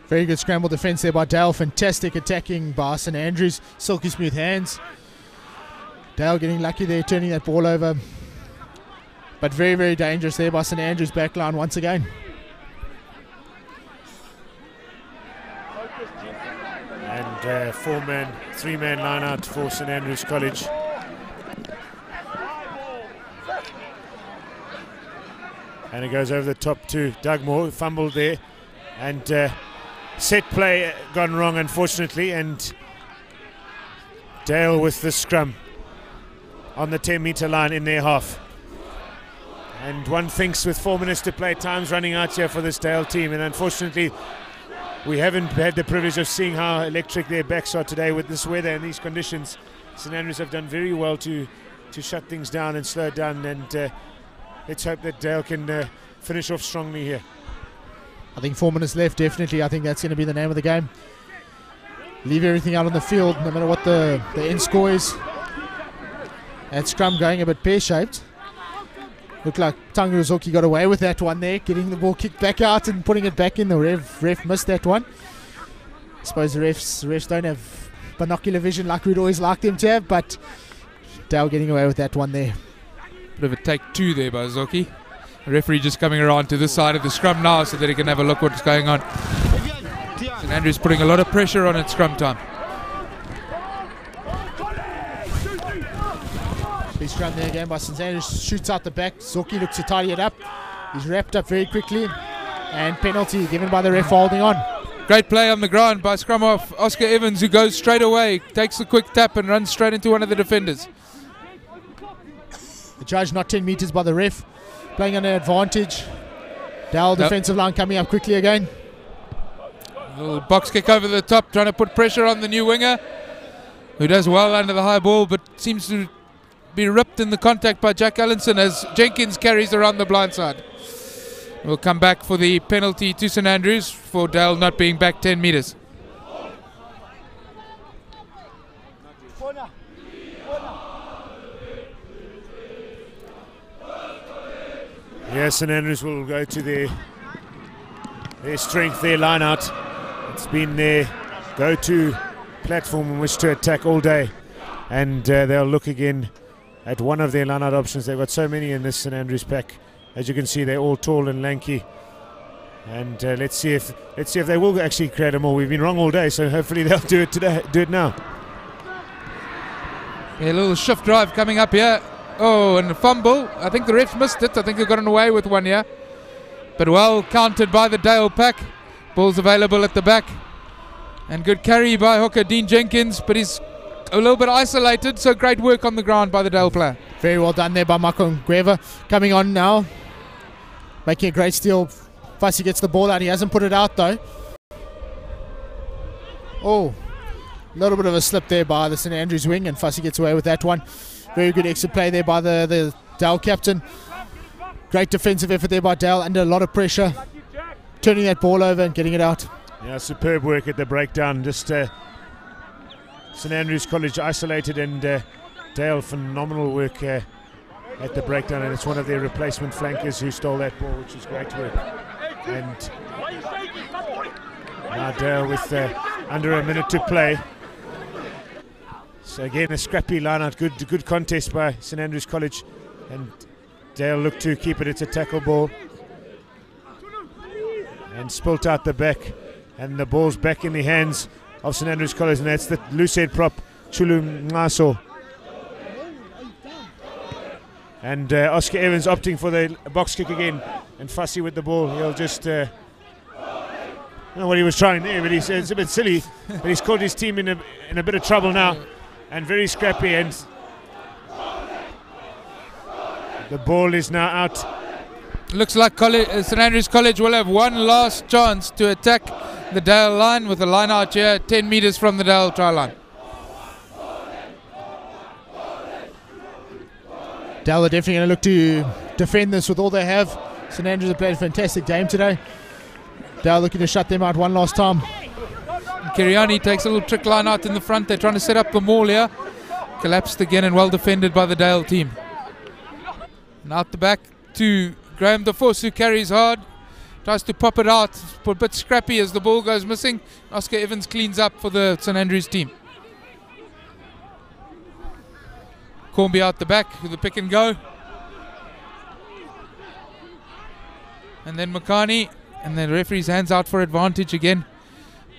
Very good scramble defense there by Dale. Fantastic attacking by St Andrews. Silky smooth hands. Dale getting lucky there, turning that ball over. But very, very dangerous there by St Andrews backline once again. And three-man line out for St Andrews College. And it goes over the top to Dugmore, who fumbled there. And set play gone wrong, unfortunately. And Dale with the scrum on the 10-meter line in their half. And one thinks with 4 minutes to play, time's running out here for this Dale team. And unfortunately, we haven't had the privilege of seeing how electric their backs are today with this weather and these conditions. St Andrews have done very well to shut things down and slow it down. And let's hope that Dale can finish off strongly here. I think 4 minutes left, definitely. I think that's going to be the name of the game. Leave everything out on the field, no matter what the end score is. And scrum going a bit pear-shaped. Looked like Tanguruzoki got away with that one there, getting the ball kicked back out and putting it back in. The ref missed that one. I suppose the refs don't have binocular vision like we'd always like them to have, but Dale getting away with that one there. Bit of a take two there by Zoki. The referee just coming around to this side of the scrum now so that he can have a look what's going on. St Andrews putting a lot of pressure on at scrum time. Big scrum there again by St Andrews. Shoots out the back. Zoki looks to tidy it up. He's wrapped up very quickly. And penalty given by the ref holding on. Great play on the ground by scrum off Oscar Evans, who goes straight away, takes a quick tap and runs straight into one of the defenders. The judge not 10 meters by the ref. Playing on an advantage. Dale defensive line coming up quickly again. A little box kick over the top, trying to put pressure on the new winger, who does well under the high ball, but seems to be ripped in the contact by Jack Allenson as Jenkins carries around the blind side. We'll come back for the penalty to St Andrews for Dale not being back 10 meters. Yes, St Andrews will go to their strength, their line out. It's been their go-to platform in which to attack all day. And they'll look again at one of their line out options. They've got so many in this St Andrews pack. As you can see, they're all tall and lanky. And let's see if they will actually create them all. We've been wrong all day, so hopefully they'll do it today. Do it now. A little shift drive coming up here. Oh, and a fumble. I think the refs missed it. I think they've gotten away with one here. But well counted by the Dale pack. Ball's available at the back. And good carry by hooker Dean Jenkins, but he's a little bit isolated, so great work on the ground by the Dale player. Very well done there by Mako Ngueva. Coming on now. Making a great steal. Fussy gets the ball out. He hasn't put it out though. Oh, a little bit of a slip there by the St Andrews wing, and Fussy gets away with that one. Very good exit play there by the Dale captain. Great defensive effort there by Dale under a lot of pressure. Turning that ball over and getting it out. Yeah, superb work at the breakdown. Just St Andrews College isolated, and Dale phenomenal work at the breakdown. And it's one of their replacement flankers who stole that ball, which is great work. And now Dale with under a minute to play. So again, a scrappy line-out, good contest by St Andrews College, and Dale look to keep it. It's a tackle ball, and spilt out the back, and the ball's back in the hands of St Andrews College, and that's the loose head prop, Chulu Ngaso. And Oscar Evans opting for the box kick again, and Fussy with the ball. He'll just I don't know what he was trying there, but he said it's a bit silly, but he's caught his team in a bit of trouble now. And very scrappy, and the ball is now out. Looks like St Andrews College will have one last chance to attack the Dale line with a line out here 10 meters from the Dale try line. Dale are definitely going to look to defend this with all they have. St Andrews have played a fantastic game today. Dale looking to shut them out one last time. Kiriani takes a little trick line out in the front. They're trying to set up the maul here. Collapsed again and well defended by the Dale team. And out the back to Graham DeForce, who carries hard. Tries to pop it out. It's a bit scrappy as the ball goes missing. Oscar Evans cleans up for the St Andrews team. Cornby out the back with the pick and go. And then Makani. And then the referee's hands out for advantage again.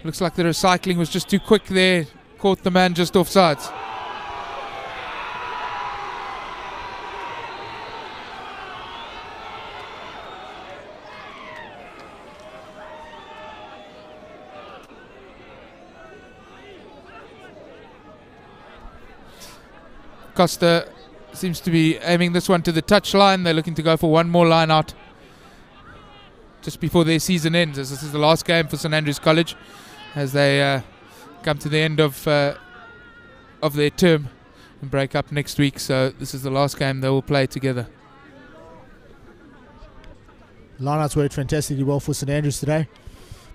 Looks like the recycling was just too quick there. Caught the man just offsides. Costa seems to be aiming this one to the touch line. They're looking to go for one more line out just before their season ends, as this is the last game for St Andrews College as they come to the end of their term and break up next week. So this is the last game they will play together. Lineouts worked fantastically well for St Andrews today.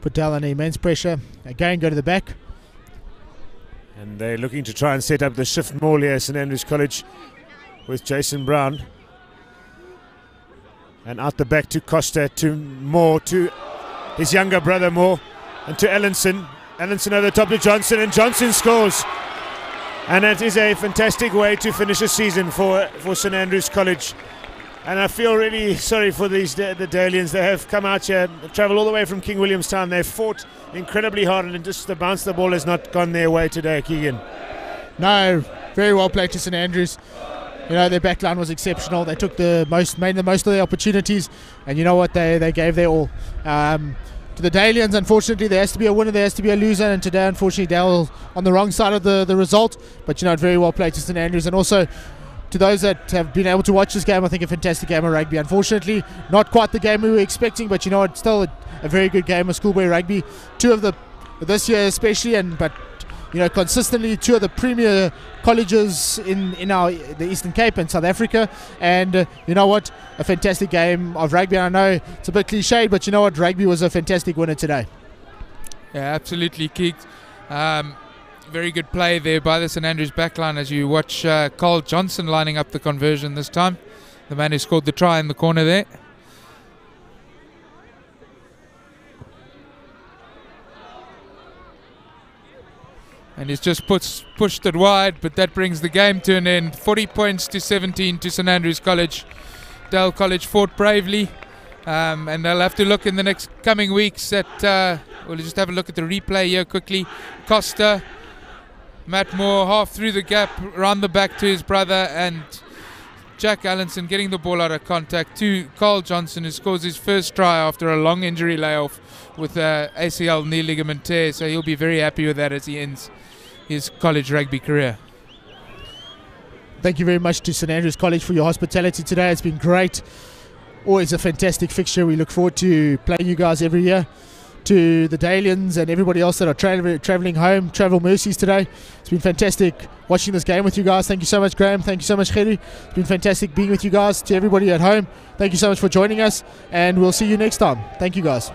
Put Dale under immense pressure. Again, go to the back. And they're looking to try and set up the shift maul here, St Andrews College, with Jason Brown. And out the back to Costa, to Moore, to his younger brother Moore, and to Ellenson. Ellenson over the top to Johnson, and Johnson scores. And it is a fantastic way to finish a season for St Andrews College. And I feel really sorry for the Dalians. They have come out here, travelled all the way from King Williamstown. They've fought incredibly hard, and just the bounce the ball has not gone their way today, Keegan. No, very well played to St Andrews. You know, their back line was exceptional. They took made the most of their opportunities, and you know what, they gave their all. To the Dalians, unfortunately, there has to be a winner, there has to be a loser, and today, unfortunately, Dale on the wrong side of the result. But you know, very well played to St Andrews, and also to those that have been able to watch this game, I think a fantastic game of rugby. Unfortunately, not quite the game we were expecting, but you know, it's still a very good game of schoolboy rugby. Two of this year especially, but you know, consistently two of the premier colleges in the Eastern Cape and South Africa. And you know what, a fantastic game of rugby. I know it's a bit cliched, but you know what, rugby was a fantastic winner today. Yeah, absolutely, Keeks. Very good play there by the St Andrews backline as you watch Carl Johnson lining up the conversion this time. The man who scored the try in the corner there. And he's just pushed it wide, but that brings the game to an end. 40 points to 17 to St Andrews College. Dale College fought bravely, and they'll have to look in the next coming weeks at, we'll just have a look at the replay here quickly. Costa, Matt Moore half through the gap, round the back to his brother, and Jack Allenson getting the ball out of contact to Carl Johnson, who scores his first try after a long injury layoff with ACL knee ligament tear. So he'll be very happy with that as he ends his college rugby career. Thank you very much to St Andrews College for your hospitality today. It's been great. Always a fantastic fixture. We look forward to playing you guys every year. To the Dalians and everybody else that are travelling home, travel mercies today. It's been fantastic watching this game with you guys. Thank you so much, Graham. Thank you so much, Kheri. It's been fantastic being with you guys. To everybody at home, thank you so much for joining us, and we'll see you next time. Thank you, guys.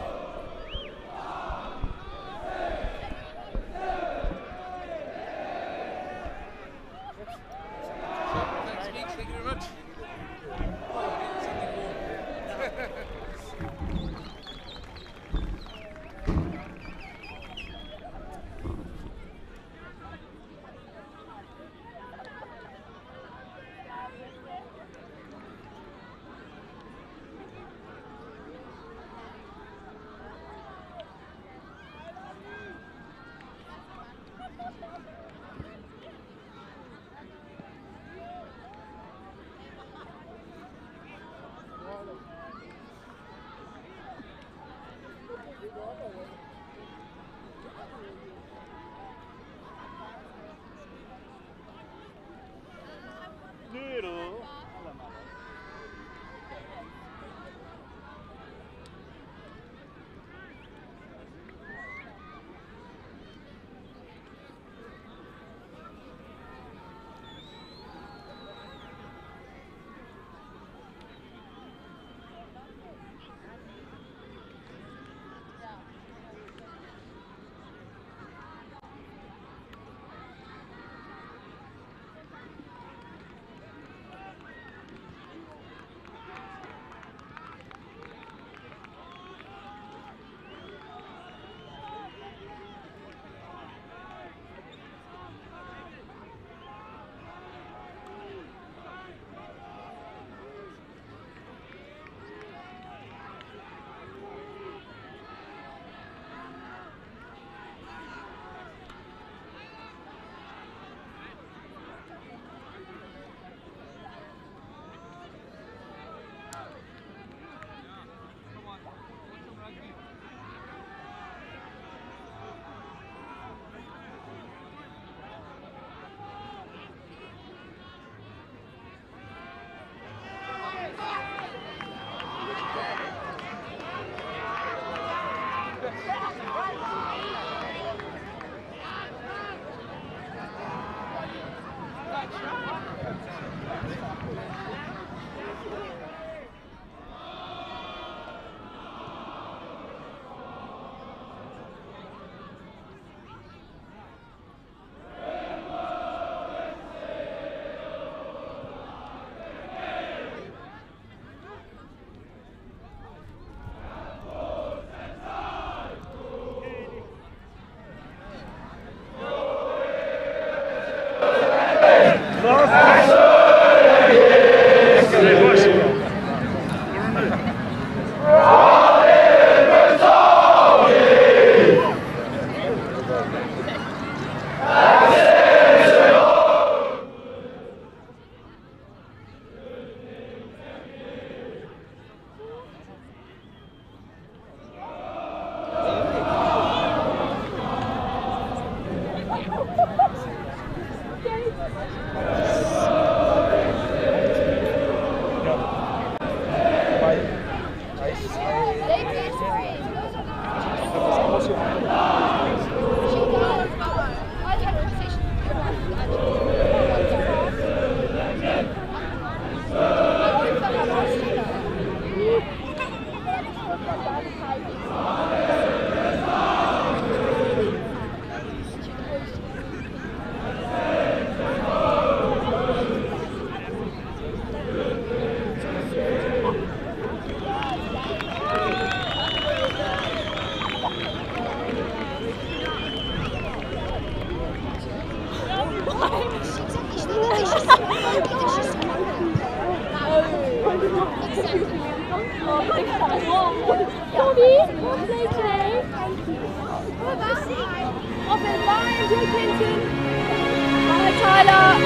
Tyler.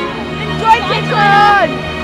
Enjoy, Clinton.